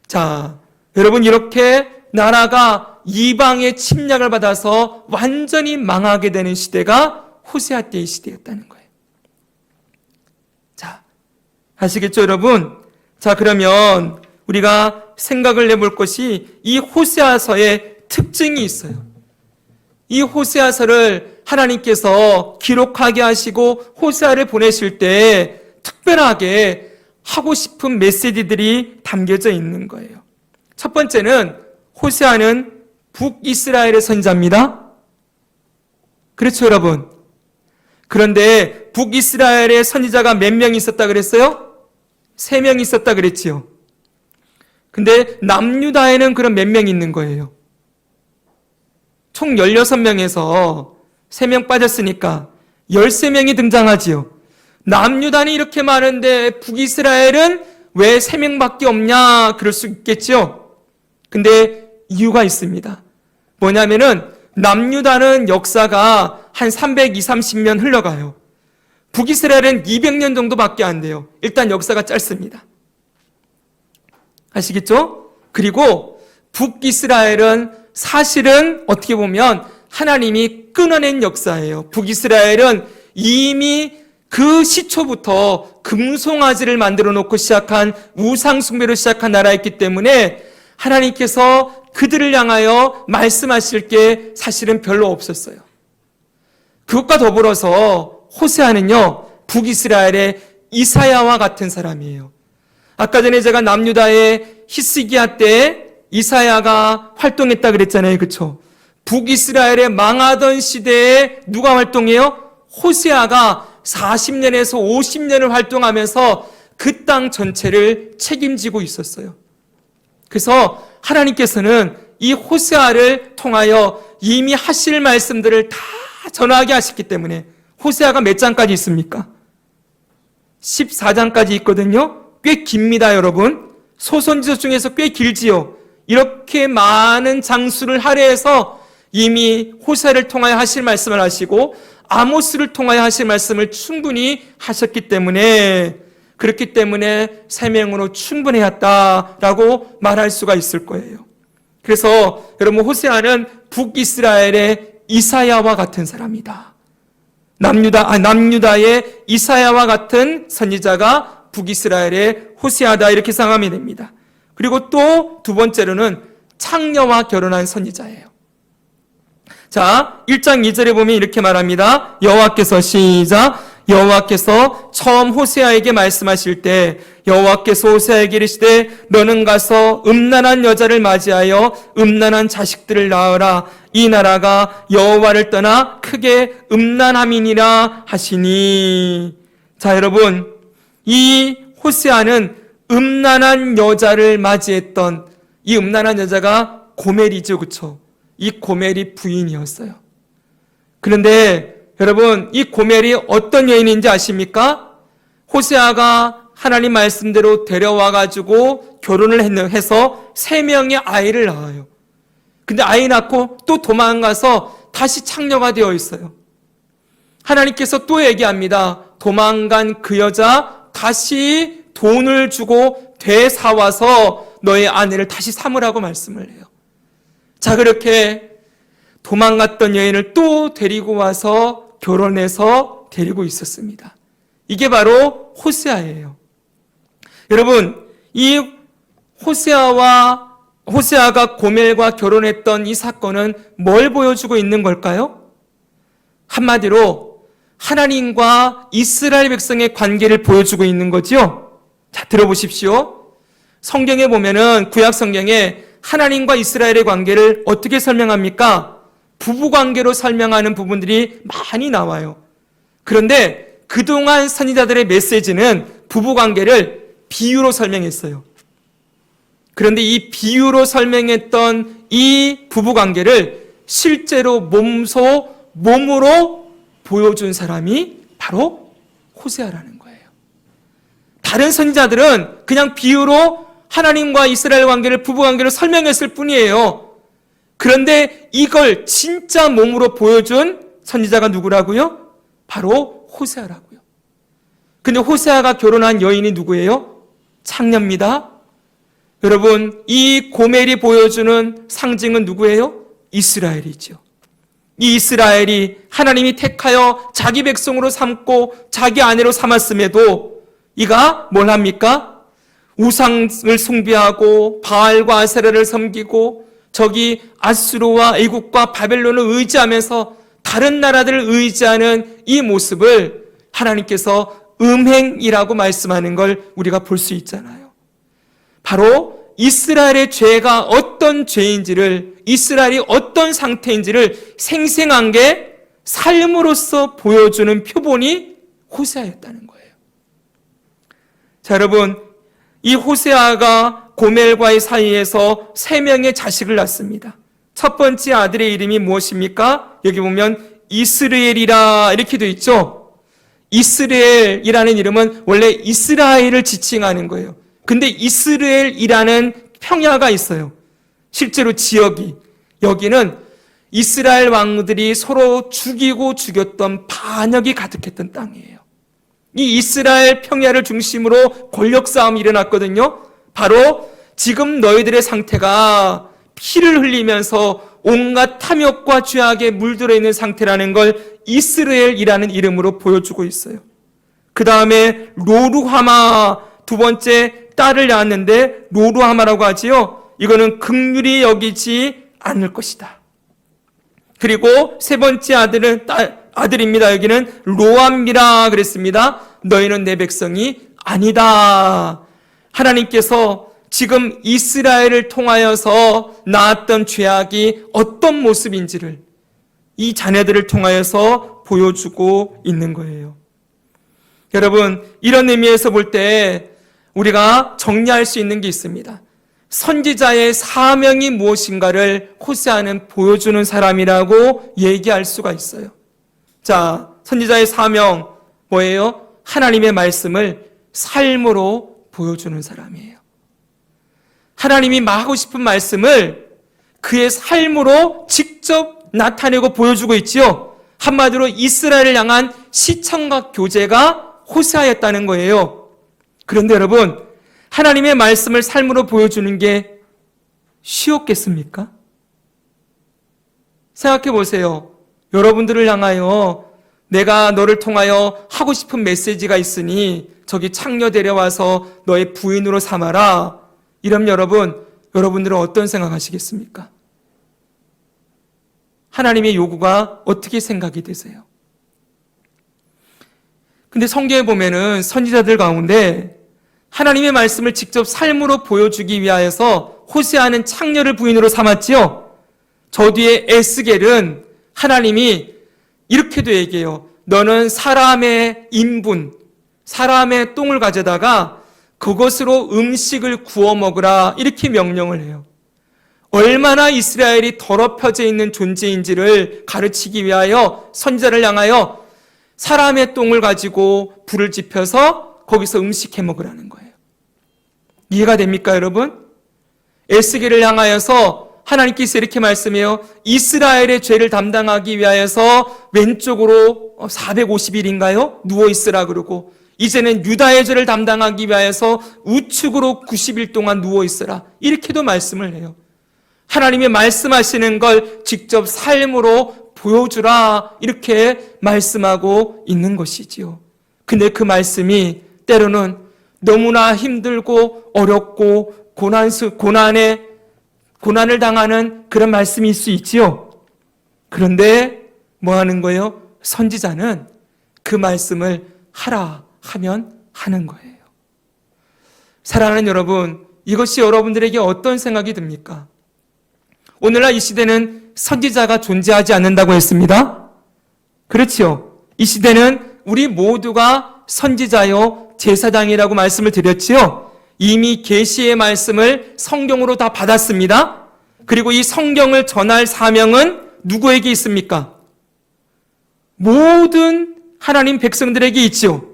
자, 여러분, 이렇게 나라가 이방의 침략을 받아서 완전히 망하게 되는 시대가 호세아 때의 시대였다는 거예요. 자, 아시겠죠, 여러분? 자, 그러면 우리가 생각을 해볼 것이 이 호세아서의 특징이 있어요. 이 호세아서를 하나님께서 기록하게 하시고 호세아를 보내실 때 특별하게 하고 싶은 메시지들이 담겨져 있는 거예요. 첫 번째는 호세아는 북이스라엘의 선지자입니다. 그렇죠, 여러분? 그런데 북이스라엘의 선지자가 몇 명 있었다 그랬어요? 3명 있었다 그랬지요. 근데 남유다에는 그럼 몇 명 있는 거예요? 총 16명에서 3명 빠졌으니까 13명이 등장하지요. 남유다는 이렇게 많은데 북이스라엘은 왜 3명밖에 없냐? 그럴 수 있겠죠. 근데 이유가 있습니다. 뭐냐면은 남유다는 역사가 한 320-30년 흘러가요. 북이스라엘은 200년 정도밖에 안 돼요. 일단 역사가 짧습니다. 아시겠죠? 그리고 북이스라엘은 사실은 어떻게 보면 하나님이 끊어낸 역사예요. 북이스라엘은 이미 그 시초부터 금송아지를 만들어 놓고 시작한 우상숭배로 시작한 나라였기 때문에 하나님께서 그들을 향하여 말씀하실 게 사실은 별로 없었어요. 그것과 더불어서 호세아는요, 북이스라엘의 이사야와 같은 사람이에요. 아까 전에 제가 남유다의 히스기야 때 이사야가 활동했다 그랬잖아요. 그렇죠? 북이스라엘의 망하던 시대에 누가 활동해요? 호세아가 40년에서 50년을 활동하면서 그 땅 전체를 책임지고 있었어요. 그래서 하나님께서는 이 호세아를 통하여 이미 하실 말씀들을 다 전하게 하셨기 때문에 호세아가 몇 장까지 있습니까? 14장까지 있거든요. 꽤 깁니다, 여러분. 소선지서 중에서 꽤 길지요. 이렇게 많은 장수를 할애해서 이미 호세아를 통하여 하실 말씀을 하시고 아모스를 통하여 하실 말씀을 충분히 하셨기 때문에, 그렇기 때문에 3명으로 충분해였다라고 말할 수가 있을 거예요. 그래서 여러분, 호세아는 북이스라엘의 이사야와 같은 사람이다. 남유다의 이사야와 같은 선지자가 북이스라엘의 호세아다, 이렇게 생각하면 됩니다. 그리고 또 두 번째로는 창녀와 결혼한 선지자예요. 자, 1장 2절에 보면 이렇게 말합니다. 여호와께서, 시작. 여호와께서 처음 호세아에게 말씀하실 때 여호와께서 호세아에게 이르시되 너는 가서 음란한 여자를 맞이하여 음란한 자식들을 낳으라. 이 나라가 여호와를 떠나 크게 음란함이니라 하시니. 자, 여러분, 이 호세아는 음란한 여자를 맞이했던, 이 음란한 여자가 고멜이죠. 그렇죠? 이 고멜이 부인이었어요. 그런데 여러분, 이 고멜이 어떤 여인인지 아십니까? 호세아가 하나님 말씀대로 데려와가지고 결혼을 해서 3명의 아이를 낳아요. 근데 아이 낳고 또 도망가서 다시 창녀가 되어 있어요. 하나님께서 또 얘기합니다. 도망간 그 여자 다시 돈을 주고 되사와서 너의 아내를 다시 삼으라고 말씀을 해요. 자, 그렇게 도망갔던 여인을 또 데리고 와서 결혼해서 데리고 있었습니다. 이게 바로 호세아예요. 여러분, 이 호세아가 고멜과 결혼했던 이 사건은 뭘 보여주고 있는 걸까요? 한마디로 하나님과 이스라엘 백성의 관계를 보여주고 있는 거죠. 자, 들어보십시오. 성경에 보면은 구약 성경에 하나님과 이스라엘의 관계를 어떻게 설명합니까? 부부관계로 설명하는 부분들이 많이 나와요. 그런데 그동안 선지자들의 메시지는 부부관계를 비유로 설명했어요. 그런데 이 비유로 설명했던 이 부부관계를 실제로 몸으로 보여준 사람이 바로 호세아라는 거예요. 다른 선지자들은 그냥 비유로 하나님과 이스라엘 관계를 부부관계로 설명했을 뿐이에요. 그런데 이걸 진짜 몸으로 보여준 선지자가 누구라고요? 바로 호세아라고요. 근데 호세아가 결혼한 여인이 누구예요? 창녀입니다. 여러분, 이 고멜이 보여주는 상징은 누구예요? 이스라엘이죠. 이 이스라엘이 하나님이 택하여 자기 백성으로 삼고 자기 아내로 삼았음에도 이가 뭘 합니까? 우상을 숭배하고 바알과 아세라를 섬기고 저기 아수르와 애국과 바벨론을 의지하면서 다른 나라들을 의지하는 이 모습을 하나님께서 음행이라고 말씀하는 걸 우리가 볼 수 있잖아요. 바로 이스라엘의 죄가 어떤 죄인지를, 이스라엘이 어떤 상태인지를 생생한 게 삶으로서 보여주는 표본이 호세아였다는 거예요. 자, 여러분, 이 호세아가 고멜과의 사이에서 3명의 자식을 낳습니다. 첫 번째 아들의 이름이 무엇입니까? 여기 보면 이스르엘이라 이렇게 되어 있죠. 이스라엘이라는 이름은 원래 이스라엘을 지칭하는 거예요. 근데 이스라엘이라는 평야가 있어요. 실제로 지역이. 여기는 이스라엘 왕들이 서로 죽이고 죽였던 반역이 가득했던 땅이에요. 이 이스라엘 평야를 중심으로 권력 싸움이 일어났거든요. 바로 지금 너희들의 상태가 피를 흘리면서 온갖 탐욕과 죄악에 물들어 있는 상태라는 걸 이스라엘이라는 이름으로 보여주고 있어요. 그 다음에 로루하마, 두 번째 딸을 낳았는데 로루하마라고 하지요. 이거는 긍휼히 여기지 않을 것이다. 그리고 세 번째 아들입니다. 여기는 로암이라 그랬습니다. 너희는 내 백성이 아니다. 하나님께서 지금 이스라엘을 통하여서 낳았던 죄악이 어떤 모습인지를 이 자녀들을 통하여서 보여주고 있는 거예요. 여러분, 이런 의미에서 볼 때 우리가 정리할 수 있는 게 있습니다. 선지자의 사명이 무엇인가를 호세아는 보여주는 사람이라고 얘기할 수가 있어요. 자, 선지자의 사명 뭐예요? 하나님의 말씀을 삶으로 보여주는 사람이에요. 하나님이 하고 싶은 말씀을 그의 삶으로 직접 나타내고 보여주고 있지요. 한마디로 이스라엘을 향한 시청각 교제가 호세아였다는 거예요. 그런데 여러분, 하나님의 말씀을 삶으로 보여주는 게 쉬웠겠습니까? 생각해 보세요. 여러분들을 향하여 내가 너를 통하여 하고 싶은 메시지가 있으니 저기 창녀 데려와서 너의 부인으로 삼아라. 이러면 여러분들은 어떤 생각하시겠습니까? 하나님의 요구가 어떻게 생각이 되세요? 근데 성경에 보면은 선지자들 가운데 하나님의 말씀을 직접 삶으로 보여주기 위하여서 호세아는 창녀를 부인으로 삼았지요. 저 뒤에 에스겔은 하나님이 이렇게도 얘기해요. 너는 사람의 인분, 사람의 똥을 가져다가 그것으로 음식을 구워 먹으라 이렇게 명령을 해요. 얼마나 이스라엘이 더럽혀져 있는 존재인지를 가르치기 위하여 선지자를 향하여 사람의 똥을 가지고 불을 지펴서 거기서 음식해 먹으라는 거예요. 이해가 됩니까, 여러분? 에스겔을 향하여서 하나님께서 이렇게 말씀해요. 이스라엘의 죄를 담당하기 위하여서 왼쪽으로 450일인가요? 누워있으라 그러고, 이제는 유다의 죄를 담당하기 위하여서 우측으로 90일 동안 누워있으라. 이렇게도 말씀을 해요. 하나님이 말씀하시는 걸 직접 삶으로 보여주라. 이렇게 말씀하고 있는 것이지요. 근데 그 말씀이 때로는 너무나 힘들고 어렵고 고난을 당하는 그런 말씀일 수 있지요. 그런데 뭐 하는 거예요? 선지자는 그 말씀을 하라 하면 하는 거예요. 사랑하는 여러분, 이것이 여러분들에게 어떤 생각이 듭니까? 오늘날 이 시대는 선지자가 존재하지 않는다고 했습니다. 그렇지요. 이 시대는 우리 모두가 선지자요 제사장이라고 말씀을 드렸지요. 이미 계시의 말씀을 성경으로 다 받았습니다. 그리고 이 성경을 전할 사명은 누구에게 있습니까? 모든 하나님 백성들에게 있지요.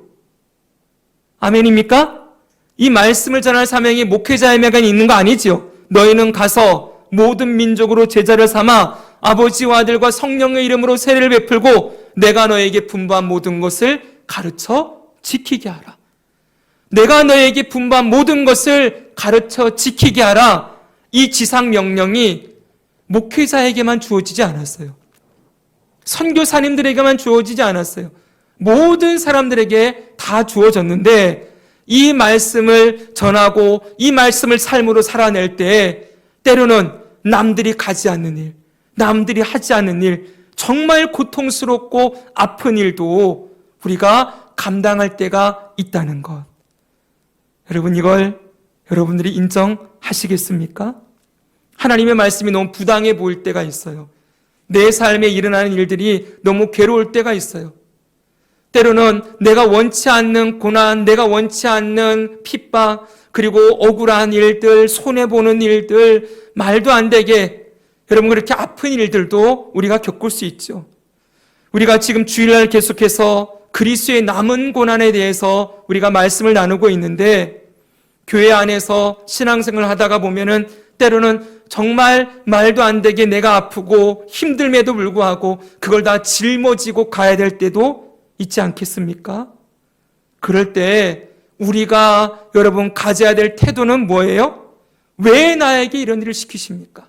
아멘입니까? 이 말씀을 전할 사명이 목회자에게만 있는 거 아니지요. 너희는 가서 모든 민족으로 제자를 삼아 아버지와 아들과 성령의 이름으로 세례를 베풀고 내가 너에게 분부한 모든 것을 가르쳐 지키게 하라. 내가 너에게 분부한 모든 것을 가르쳐 지키게 하라. 이 지상 명령이 목회자에게만 주어지지 않았어요. 선교사님들에게만 주어지지 않았어요. 모든 사람들에게 다 주어졌는데 이 말씀을 전하고 이 말씀을 삶으로 살아낼 때 때로는 남들이 가지 않는 일, 남들이 하지 않는 일, 정말 고통스럽고 아픈 일도 우리가 감당할 때가 있다는 것. 여러분, 이걸 여러분들이 인정하시겠습니까? 하나님의 말씀이 너무 부당해 보일 때가 있어요. 내 삶에 일어나는 일들이 너무 괴로울 때가 있어요. 때로는 내가 원치 않는 고난, 내가 원치 않는 핍박, 그리고 억울한 일들, 손해보는 일들, 말도 안 되게 여러분 그렇게 아픈 일들도 우리가 겪을 수 있죠. 우리가 지금 주일날 계속해서 그리스도의 남은 고난에 대해서 우리가 말씀을 나누고 있는데 교회 안에서 신앙생활을 하다가 보면은 때로는 정말 말도 안 되게 내가 아프고 힘듦에도 불구하고 그걸 다 짊어지고 가야 될 때도 있지 않겠습니까? 그럴 때 우리가 여러분 가져야 될 태도는 뭐예요? 왜 나에게 이런 일을 시키십니까?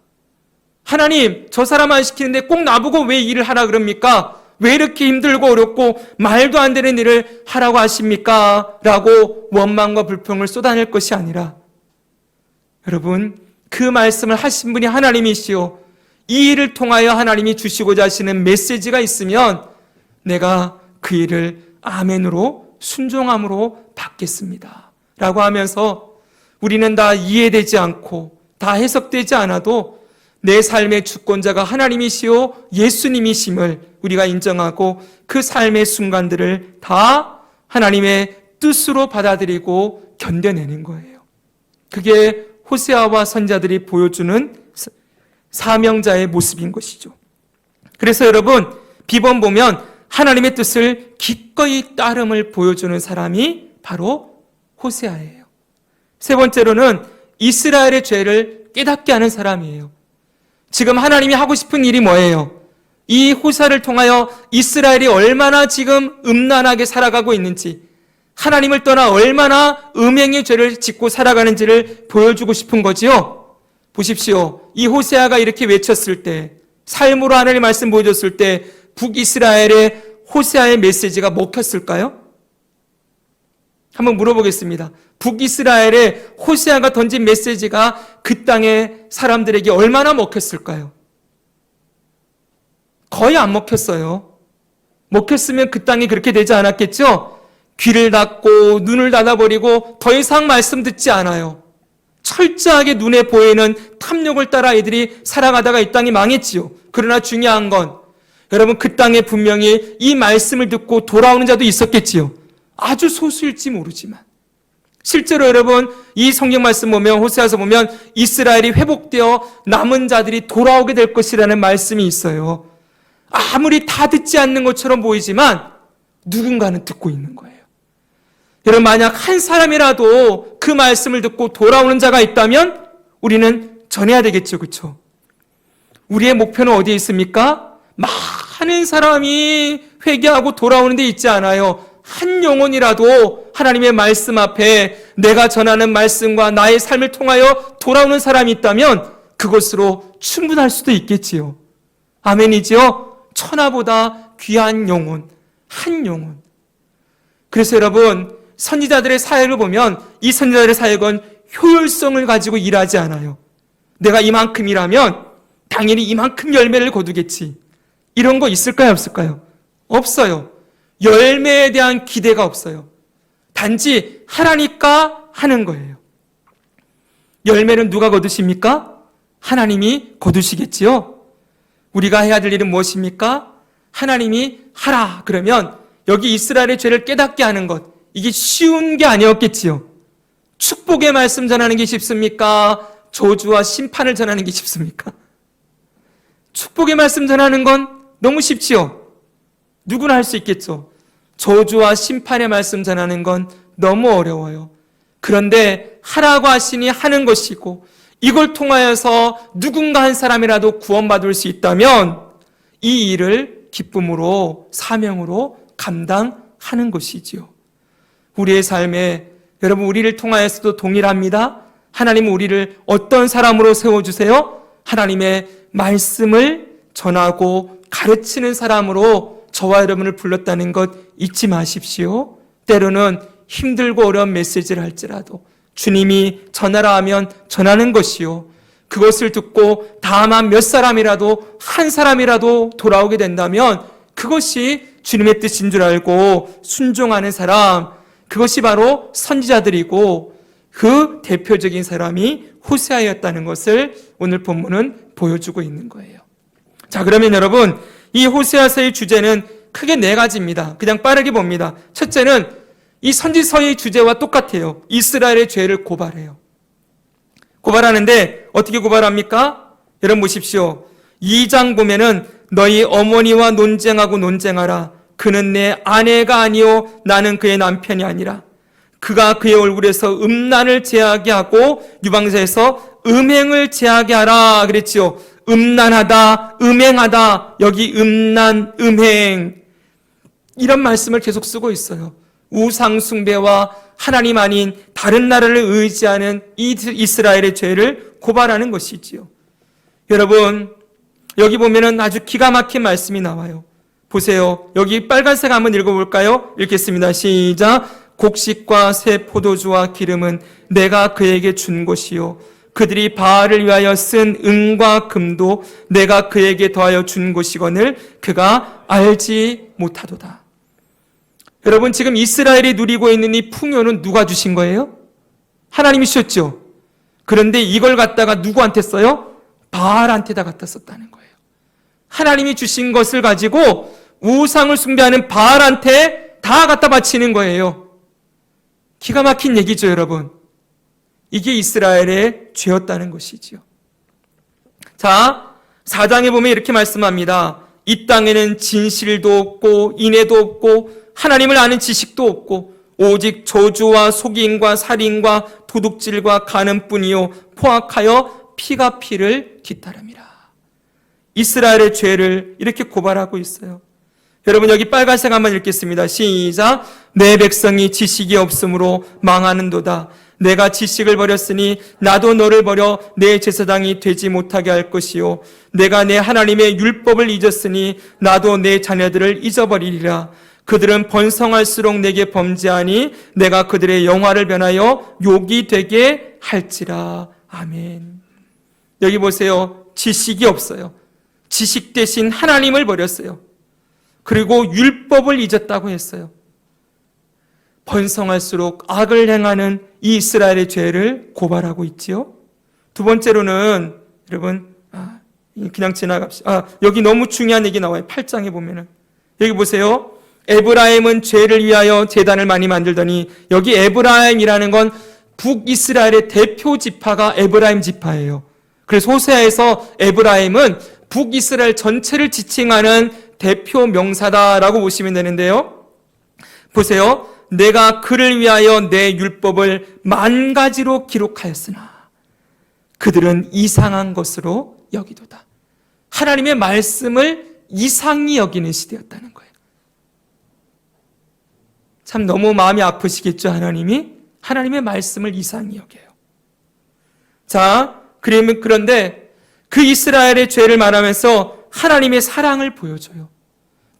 하나님, 저 사람 안 시키는데 꼭 나보고 왜 일을 하라 그럽니까? 왜 이렇게 힘들고 어렵고 말도 안 되는 일을 하라고 하십니까? 라고 원망과 불평을 쏟아낼 것이 아니라 여러분, 그 말씀을 하신 분이 하나님이시오. 이 일을 통하여 하나님이 주시고자 하시는 메시지가 있으면 내가 그 일을 아멘으로 순종함으로 받겠습니다. 라고 하면서 우리는 다 이해되지 않고 다 해석되지 않아도 내 삶의 주권자가 하나님이시오 예수님이심을 우리가 인정하고 그 삶의 순간들을 다 하나님의 뜻으로 받아들이고 견뎌내는 거예요. 그게 호세아와 선자들이 보여주는 사명자의 모습인 것이죠. 그래서 여러분, 비번 보면 하나님의 뜻을 기꺼이 따름을 보여주는 사람이 바로 호세아예요. 세 번째로는 이스라엘의 죄를 깨닫게 하는 사람이에요. 지금 하나님이 하고 싶은 일이 뭐예요? 이 호세아를 통하여 이스라엘이 얼마나 지금 음란하게 살아가고 있는지, 하나님을 떠나 얼마나 음행의 죄를 짓고 살아가는지를 보여주고 싶은 거지요. 보십시오. 이 호세아가 이렇게 외쳤을 때, 삶으로 하나님의 말씀 보여줬을 때 북이스라엘의 호세아의 메시지가 먹혔을까요? 한번 물어보겠습니다. 북이스라엘의 호세아가 던진 메시지가 그 땅의 사람들에게 얼마나 먹혔을까요? 거의 안 먹혔어요. 먹혔으면 그 땅이 그렇게 되지 않았겠죠? 귀를 닫고 눈을 닫아버리고 더 이상 말씀 듣지 않아요. 철저하게 눈에 보이는 탐욕을 따라 이들이 살아가다가 이 땅이 망했지요. 그러나 중요한 건 여러분, 그 땅에 분명히 이 말씀을 듣고 돌아오는 자도 있었겠지요. 아주 소수일지 모르지만 실제로 여러분 이 성경 말씀 보면 호세아서 보면 이스라엘이 회복되어 남은 자들이 돌아오게 될 것이라는 말씀이 있어요. 아무리 다 듣지 않는 것처럼 보이지만 누군가는 듣고 있는 거예요. 여러분 만약 한 사람이라도 그 말씀을 듣고 돌아오는 자가 있다면 우리는 전해야 되겠죠. 그렇죠? 우리의 목표는 어디에 있습니까? 많은 사람이 회개하고 돌아오는 데 있지 않아요. 한 영혼이라도 하나님의 말씀 앞에 내가 전하는 말씀과 나의 삶을 통하여 돌아오는 사람이 있다면 그것으로 충분할 수도 있겠지요. 아멘이지요? 천하보다 귀한 영혼, 한 영혼. 그래서 여러분 선지자들의 사역을 보면 이 선지자들의 사역은 효율성을 가지고 일하지 않아요. 내가 이만큼 일하면 당연히 이만큼 열매를 거두겠지. 이런 거 있을까요? 없을까요? 없어요. 열매에 대한 기대가 없어요. 단지 하라니까 하는 거예요. 열매는 누가 거두십니까? 하나님이 거두시겠지요. 우리가 해야 될 일은 무엇입니까? 하나님이 하라 그러면 여기 이스라엘의 죄를 깨닫게 하는 것, 이게 쉬운 게 아니었겠지요. 축복의 말씀 전하는 게 쉽습니까? 저주와 심판을 전하는 게 쉽습니까? 축복의 말씀 전하는 건 너무 쉽지요. 누구나 할 수 있겠죠. 저주와 심판의 말씀 전하는 건 너무 어려워요. 그런데 하라고 하시니 하는 것이고 이걸 통하여서 누군가 한 사람이라도 구원받을 수 있다면 이 일을 기쁨으로 사명으로 감당하는 것이지요. 우리의 삶에 여러분 우리를 통하여서도 동일합니다. 하나님은 우리를 어떤 사람으로 세워주세요? 하나님의 말씀을 전하고 가르치는 사람으로 저와 여러분을 불렀다는 것 잊지 마십시오. 때로는 힘들고 어려운 메시지를 할지라도 주님이 전하라 하면 전하는 것이요. 그것을 듣고 다만 몇 사람이라도 한 사람이라도 돌아오게 된다면 그것이 주님의 뜻인 줄 알고 순종하는 사람, 그것이 바로 선지자들이고 그 대표적인 사람이 호세아였다는 것을 오늘 본문은 보여주고 있는 거예요. 자, 그러면 여러분 이 호세아서의 주제는 크게 네 가지입니다. 그냥 빠르게 봅니다. 첫째는 이 선지서의 주제와 똑같아요. 이스라엘의 죄를 고발해요. 고발하는데 어떻게 고발합니까? 여러분 보십시오. 2장 보면은 너희 어머니와 논쟁하라. 그는 내 아내가 아니요 나는 그의 남편이 아니라 그가 그의 얼굴에서 음란을 제하게 하고 유방사에서 음행을 제하게 하라 그랬지요. 음란하다, 음행하다, 여기 음란, 음행 이런 말씀을 계속 쓰고 있어요. 우상 숭배와 하나님 아닌 다른 나라를 의지하는 이 이스라엘의 죄를 고발하는 것이지요. 여러분 여기 보면은 아주 기가 막힌 말씀이 나와요. 보세요. 여기 빨간색 한번 읽어볼까요? 읽겠습니다. 시작. 곡식과 새 포도주와 기름은 내가 그에게 준 것이요 그들이 바알을 위하여 쓴 은과 금도 내가 그에게 더하여 준 것이거늘 그가 알지 못하도다. 여러분 지금 이스라엘이 누리고 있는 이 풍요는 누가 주신 거예요? 하나님이 주셨죠. 그런데 이걸 갖다가 누구한테 써요? 바알한테다 갖다 썼다는 거예요. 하나님이 주신 것을 가지고 우상을 숭배하는 바알한테 다 갖다 바치는 거예요. 기가 막힌 얘기죠, 여러분. 이게 이스라엘의 죄였다는 것이지요. 자, 4장에 보면 이렇게 말씀합니다. 이 땅에는 진실도 없고 인애도 없고 하나님을 아는 지식도 없고 오직 저주와 속임과 살인과 도둑질과 간음뿐이요 포악하여 피가 피를 뒤따릅니다. 이스라엘의 죄를 이렇게 고발하고 있어요. 여러분 여기 빨간색 한번 읽겠습니다. 시작. 내 백성이 지식이 없으므로 망하는도다. 내가 지식을 버렸으니 나도 너를 버려 내 제사장이 되지 못하게 할 것이요 내가 내 하나님의 율법을 잊었으니 나도 내 자녀들을 잊어버리리라. 그들은 번성할수록 내게 범죄하니 내가 그들의 영화를 변하여 욕이 되게 할지라. 아멘. 여기 보세요. 지식이 없어요. 지식 대신 하나님을 버렸어요. 그리고 율법을 잊었다고 했어요. 번성할수록 악을 행하는 이 이스라엘의 죄를 고발하고 있지요. 두 번째로는 여러분 그냥 지나갑시다. 여기 너무 중요한 얘기 나와요. 8장에 보면은 여기 보세요. 에브라임은 죄를 위하여 제단을 많이 만들더니, 여기 에브라임이라는 건 북이스라엘의 대표 지파가 에브라임 지파예요. 그래서 호세아에서 에브라임은 북이스라엘 전체를 지칭하는 대표 명사다라고 보시면 되는데요. 보세요. 내가 그를 위하여 내 율법을 10,000가지로 기록하였으나 그들은 이상한 것으로 여기도다. 하나님의 말씀을 이상히 여기는 시대였다는 거예요. 참 너무 마음이 아프시겠죠, 하나님이? 하나님의 말씀을 이상히 여겨요. 자, 그런데 그 이스라엘의 죄를 말하면서 하나님의 사랑을 보여줘요.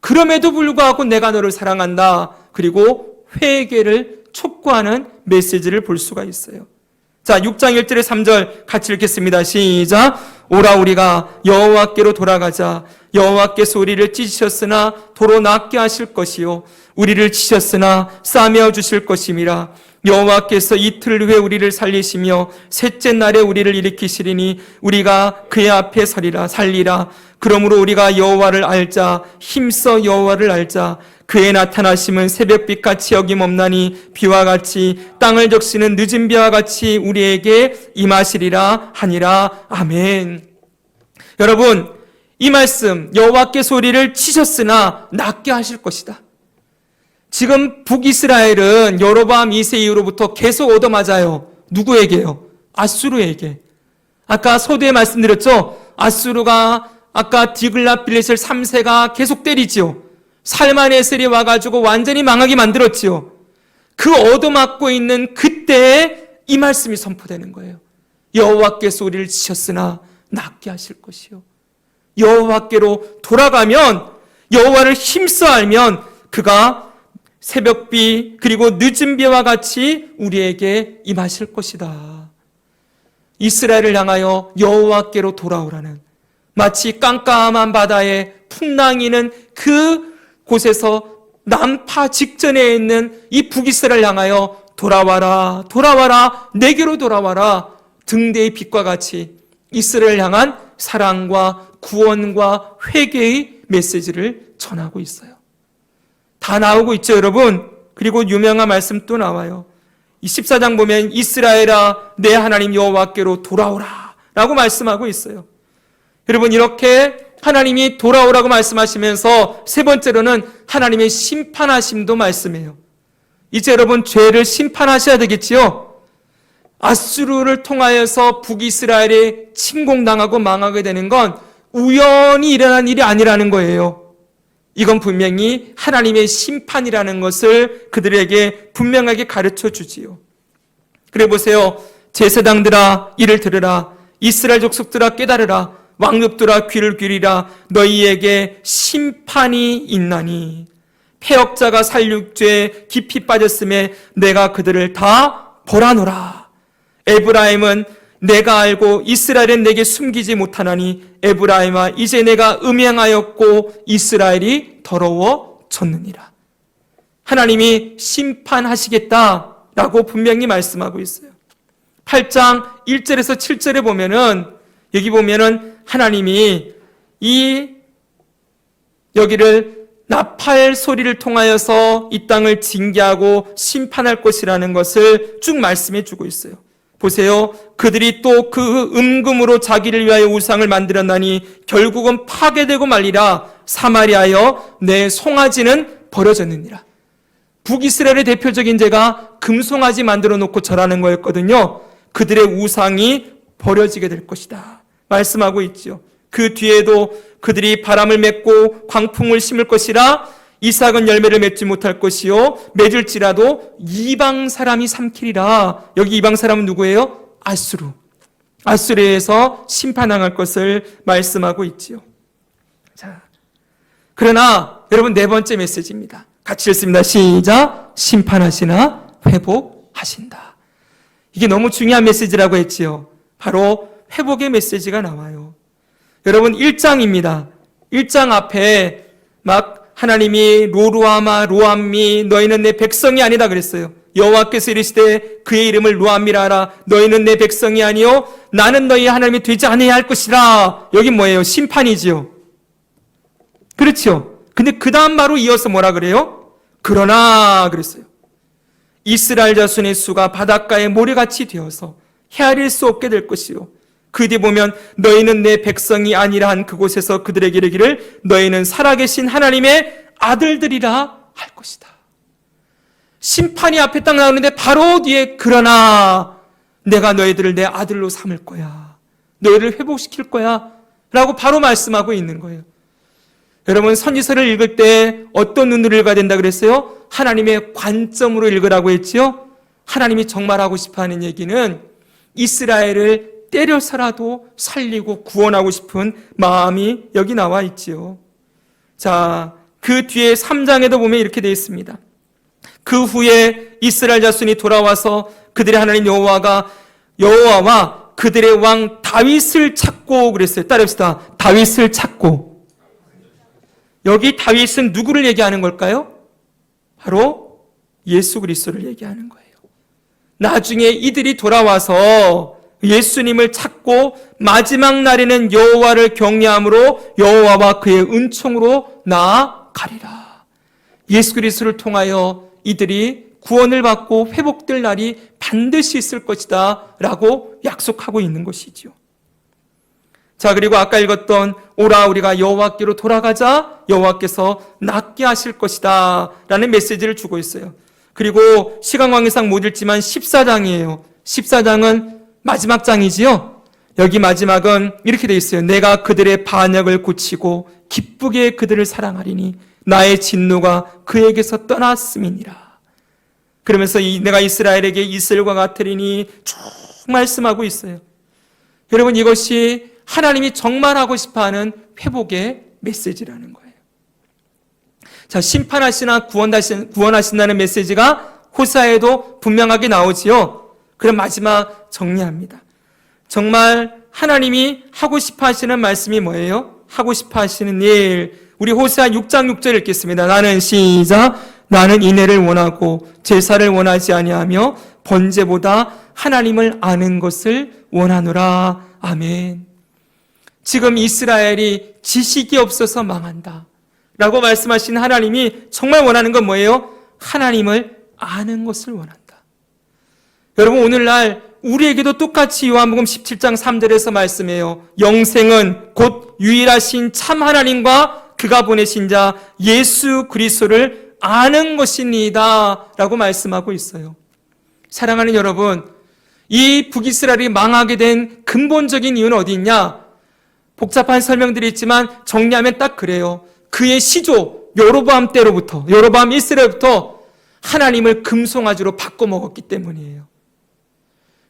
그럼에도 불구하고 내가 너를 사랑한다. 그리고 회개를 촉구하는 메시지를 볼 수가 있어요. 자, 6장 1절에 3절 같이 읽겠습니다. 시작. 오라 우리가 여호와께로 돌아가자. 여호와께서 우리를 찢으셨으나 도로 낫게 하실 것이요 우리를 치셨으나 싸매어 주실 것임이라. 여호와께서 이틀 후에 우리를 살리시며 셋째 날에 우리를 일으키시리니 우리가 그의 앞에 살리라. 그러므로 우리가 여호와를 알자. 힘써 여호와를 알자. 그의 나타나심은 새벽빛같이 어김없나니 비와 같이 땅을 적시는 늦은 비와 같이 우리에게 임하시리라 하니라. 아멘. 여러분, 이 말씀, 여호와께서 우리를 치셨으나 낫게 하실 것이다. 지금 북이스라엘은 여로보암 2세 이후로부터 계속 얻어맞아요. 누구에게요? 아수르에게. 아까 서두에 말씀드렸죠? 아수르가 아까 디글랏빌레셀 3세가 계속 때리지요. 살만에셀이 와가지고 완전히 망하게 만들었지요. 그 얻어맞고 있는 그때에 이 말씀이 선포되는 거예요. 여호와께서 우리를 치셨으나 낫게 하실 것이요. 여호와께로 돌아가면, 여호와를 힘써 알면 그가 새벽비 그리고 늦은 비와 같이 우리에게 임하실 것이다. 이스라엘을 향하여 여호와께로 돌아오라는, 마치 깜깜한 바다에 풍랑이는 그 곳에서 난파 직전에 있는 이 북이스라엘을 향하여 돌아와라, 돌아와라, 내게로 돌아와라, 등대의 빛과 같이 이스라엘을 향한 사랑과 구원과 회개의 메시지를 전하고 있어요. 다 나오고 있죠, 여러분. 그리고 유명한 말씀 또 나와요. 이 14장 보면 이스라엘아 내 하나님 여호와께로 돌아오라 라고 말씀하고 있어요. 여러분, 이렇게 하나님이 돌아오라고 말씀하시면서 세 번째로는 하나님의 심판하심도 말씀해요. 이제 여러분, 죄를 심판하셔야 되겠지요. 아수르를 통하여서 북이스라엘이 침공당하고 망하게 되는 건 우연히 일어난 일이 아니라는 거예요. 이건 분명히 하나님의 심판이라는 것을 그들에게 분명하게 가르쳐 주지요. 그래 보세요. 제사장들아 이를 들으라. 이스라엘 족속들아 깨달으라. 왕급들아 귀를 기울이라. 너희에게 심판이 있나니 패역자가 살육죄에 깊이 빠졌음에 내가 그들을 다 벌하노라. 에브라임은 내가 알고 이스라엘은 내게 숨기지 못하나니 에브라임아 이제 내가 음행하였고 이스라엘이 더러워졌느니라. 하나님이 심판하시겠다라고 분명히 말씀하고 있어요. 8장 1절에서 7절에 보면은, 여기 보면은 하나님이 여기를 나팔 소리를 통하여서 이 땅을 징계하고 심판할 것이라는 것을 쭉 말씀해 주고 있어요. 보세요. 그들이 또 그 음금으로 자기를 위하여 우상을 만들었나니 결국은 파괴되고 말리라. 사마리아여 내 송아지는 버려졌느니라. 북이스라엘의 대표적인 죄가 금송아지 만들어 놓고 절하는 거였거든요. 그들의 우상이 버려지게 될 것이다 말씀하고 있지요. 그 뒤에도 그들이 바람을 맺고 광풍을 심을 것이라. 이삭은 열매를 맺지 못할 것이요 맺을지라도 이방 사람이 삼키리라. 여기 이방 사람은 누구예요? 아수르. 아수르에서 심판당할 것을 말씀하고 있지요. 자, 그러나 여러분, 네 번째 메시지입니다. 같이 읽습니다. 시작. 심판하시나 회복하신다. 이게 너무 중요한 메시지라고 했지요. 바로 회복의 메시지가 나와요. 여러분, 1장입니다. 1장 앞에 막 하나님이 로암미 너희는 내 백성이 아니다 그랬어요. 여호와께서 이르시되 그의 이름을 로암미라 하라. 너희는 내 백성이 아니요 나는 너희 하나님이 되지 아니할 것이라. 여기 뭐예요? 심판이지요. 그렇죠. 근데 그 다음 바로 이어서 뭐라 그래요? 그러나 그랬어요. 이스라엘 자손의 수가 바닷가의 모래같이 되어서 헤아릴 수 없게 될 것이요. 그 뒤 보면 너희는 내 백성이 아니라 한 그곳에서 그들에게 이르기를 너희는 살아계신 하나님의 아들들이라 할 것이다. 심판이 앞에 딱 나오는데 바로 뒤에 그러나 내가 너희들을 내 아들로 삼을 거야. 너희를 회복시킬 거야. 라고 바로 말씀하고 있는 거예요. 여러분 선지서를 읽을 때 어떤 눈으로 읽어야 된다 그랬어요? 하나님의 관점으로 읽으라고 했지요. 하나님이 정말 하고 싶어하는 얘기는 이스라엘을 때려서라도 살리고 구원하고 싶은 마음이 여기 나와 있지요. 자, 그 뒤에 3장에도 보면 이렇게 되어 있습니다. 그 후에 이스라엘 자손이 돌아와서 그들의 하나님 여호와와 그들의 왕 다윗을 찾고 그랬어요. 따라합시다. 다윗을 찾고. 여기 다윗은 누구를 얘기하는 걸까요? 바로 예수 그리스도를 얘기하는 거예요. 나중에 이들이 돌아와서 예수님을 찾고 마지막 날에는 여호와를 경외함으로 여호와와 그의 은총으로 나아가리라. 예수 그리스도를 통하여 이들이 구원을 받고 회복될 날이 반드시 있을 것이다 라고 약속하고 있는 것이지요. 자, 그리고 아까 읽었던 오라 우리가 여호와께로 돌아가자 여호와께서 낫게 하실 것이다 라는 메시지를 주고 있어요. 그리고 시간 관계상 못 읽지만 14장이에요. 14장은 마지막 장이지요. 여기 마지막은 이렇게 되어 있어요. 내가 그들의 반역을 고치고 기쁘게 그들을 사랑하리니 나의 진노가 그에게서 떠났음이니라. 그러면서 내가 이스라엘에게 이슬과 같으리니 쭉 말씀하고 있어요. 여러분 이것이 하나님이 정말 하고 싶어하는 회복의 메시지라는 거예요. 자, 심판하시나 구원하신다는 메시지가 호세아에도 분명하게 나오지요. 그럼 마지막 정리합니다. 정말 하나님이 하고 싶어 하시는 말씀이 뭐예요? 하고 싶어 하시는 일. 우리 호세아 6장 6절 읽겠습니다. 나는 시작. 나는 인애를 원하고 제사를 원하지 아니하며 번제보다 하나님을 아는 것을 원하노라. 아멘. 지금 이스라엘이 지식이 없어서 망한다 라고 말씀하신 하나님이 정말 원하는 건 뭐예요? 하나님을 아는 것을 원한다. 여러분 오늘날 우리에게도 똑같이 요한복음 17장 3절에서 말씀해요. 영생은 곧 유일하신 참 하나님과 그가 보내신 자 예수 그리스도를 아는 것이니이다 라고 말씀하고 있어요. 사랑하는 여러분, 이 북이스라엘이 망하게 된 근본적인 이유는 어디 있냐? 복잡한 설명들이 있지만 정리하면 딱 그래요. 그의 시조 여로보암 때로부터, 여로보암 1세로부터 하나님을 금송아지로 바꿔먹었기 때문이에요.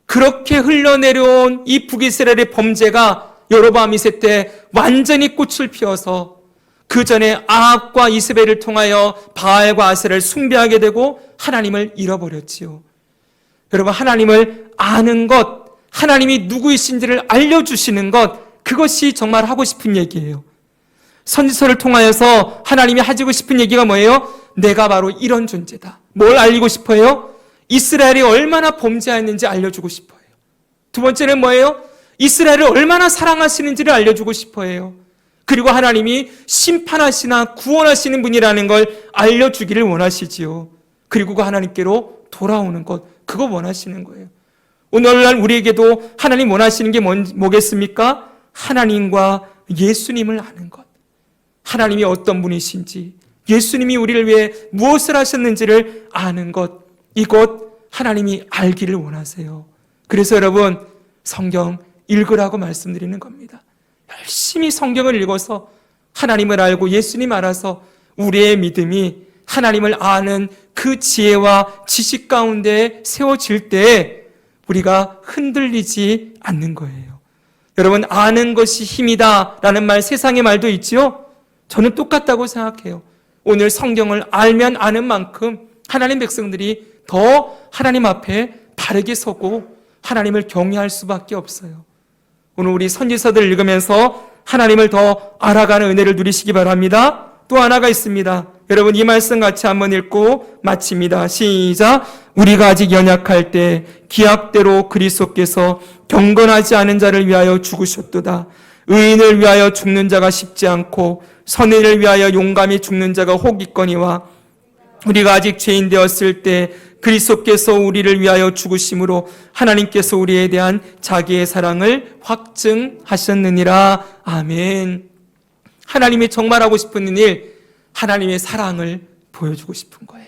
그렇게 흘러내려온 이 북이스라엘의 범죄가 여로보암 2세 때 완전히 꽃을 피워서 그 전에 아합과 이스벨을 통하여 바알과 아세라를 숭배하게 되고 하나님을 잃어버렸지요. 여러분 하나님을 아는 것, 하나님이 누구이신지를 알려주시는 것, 그것이 정말 하고 싶은 얘기예요. 선지서를 통하여서 하나님이 하시고 싶은 얘기가 뭐예요? 내가 바로 이런 존재다. 뭘 알리고 싶어요? 이스라엘이 얼마나 범죄했는지 알려주고 싶어요. 두 번째는 뭐예요? 이스라엘을 얼마나 사랑하시는지를 알려주고 싶어요. 그리고 하나님이 심판하시나 구원하시는 분이라는 걸 알려주기를 원하시지요. 그리고 그 하나님께로 돌아오는 것, 그거 원하시는 거예요. 오늘날 우리에게도 하나님 원하시는 게 뭐겠습니까? 하나님과 예수님을 아는 것. 하나님이 어떤 분이신지, 예수님이 우리를 위해 무엇을 하셨는지를 아는 것, 이것 하나님이 알기를 원하세요. 그래서 여러분 성경 읽으라고 말씀드리는 겁니다. 열심히 성경을 읽어서 하나님을 알고 예수님 알아서 우리의 믿음이 하나님을 아는 그 지혜와 지식 가운데 세워질 때 우리가 흔들리지 않는 거예요. 여러분 아는 것이 힘이다 라는 말, 세상의 말도 있지요? 저는 똑같다고 생각해요. 오늘 성경을 알면 아는 만큼 하나님 백성들이 더 하나님 앞에 바르게 서고 하나님을 경외할 수밖에 없어요. 오늘 우리 선지서들 읽으면서 하나님을 더 알아가는 은혜를 누리시기 바랍니다. 또 하나가 있습니다. 여러분 이 말씀 같이 한번 읽고 마칩니다. 시작. 우리가 아직 연약할 때 기약대로 그리스도께서 경건하지 않은 자를 위하여 죽으셨도다. 의인을 위하여 죽는 자가 쉽지 않고 선인을 위하여 용감히 죽는 자가 혹 있거니와 우리가 아직 죄인 되었을 때 그리스도께서 우리를 위하여 죽으심으로 하나님께서 우리에 대한 자기의 사랑을 확증하셨느니라. 아멘. 하나님이 정말 하고 싶은 일, 하나님의 사랑을 보여주고 싶은 거예요.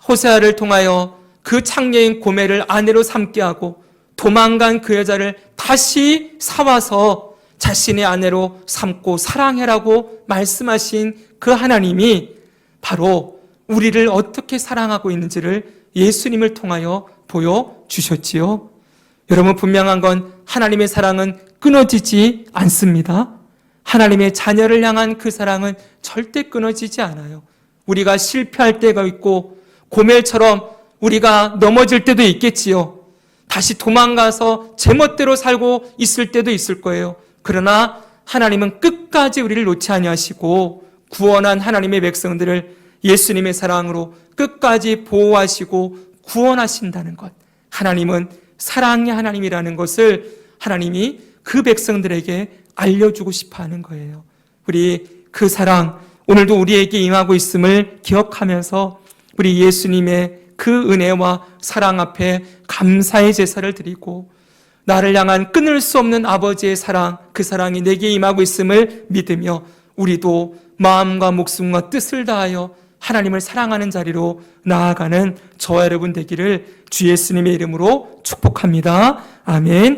호세아를 통하여 그 창녀인 고멜을 아내로 삼게 하고 도망간 그 여자를 다시 사와서 자신의 아내로 삼고 사랑해라고 말씀하신 그 하나님이 바로 우리를 어떻게 사랑하고 있는지를 예수님을 통하여 보여주셨지요. 여러분, 분명한 건 하나님의 사랑은 끊어지지 않습니다. 하나님의 자녀를 향한 그 사랑은 절대 끊어지지 않아요. 우리가 실패할 때가 있고 고멜처럼 우리가 넘어질 때도 있겠지요. 다시 도망가서 제멋대로 살고 있을 때도 있을 거예요. 그러나 하나님은 끝까지 우리를 놓지 아니하시고 구원한 하나님의 백성들을 예수님의 사랑으로 끝까지 보호하시고 구원하신다는 것. 하나님은 사랑의 하나님이라는 것을 하나님이 그 백성들에게 알려주고 싶어 하는 거예요. 우리 그 사랑, 오늘도 우리에게 임하고 있음을 기억하면서 우리 예수님의 그 은혜와 사랑 앞에 감사의 제사를 드리고 나를 향한 끊을 수 없는 아버지의 사랑, 그 사랑이 내게 임하고 있음을 믿으며 우리도 마음과 목숨과 뜻을 다하여 하나님을 사랑하는 자리로 나아가는 저와 여러분 되기를 주 예수님의 이름으로 축복합니다. 아멘.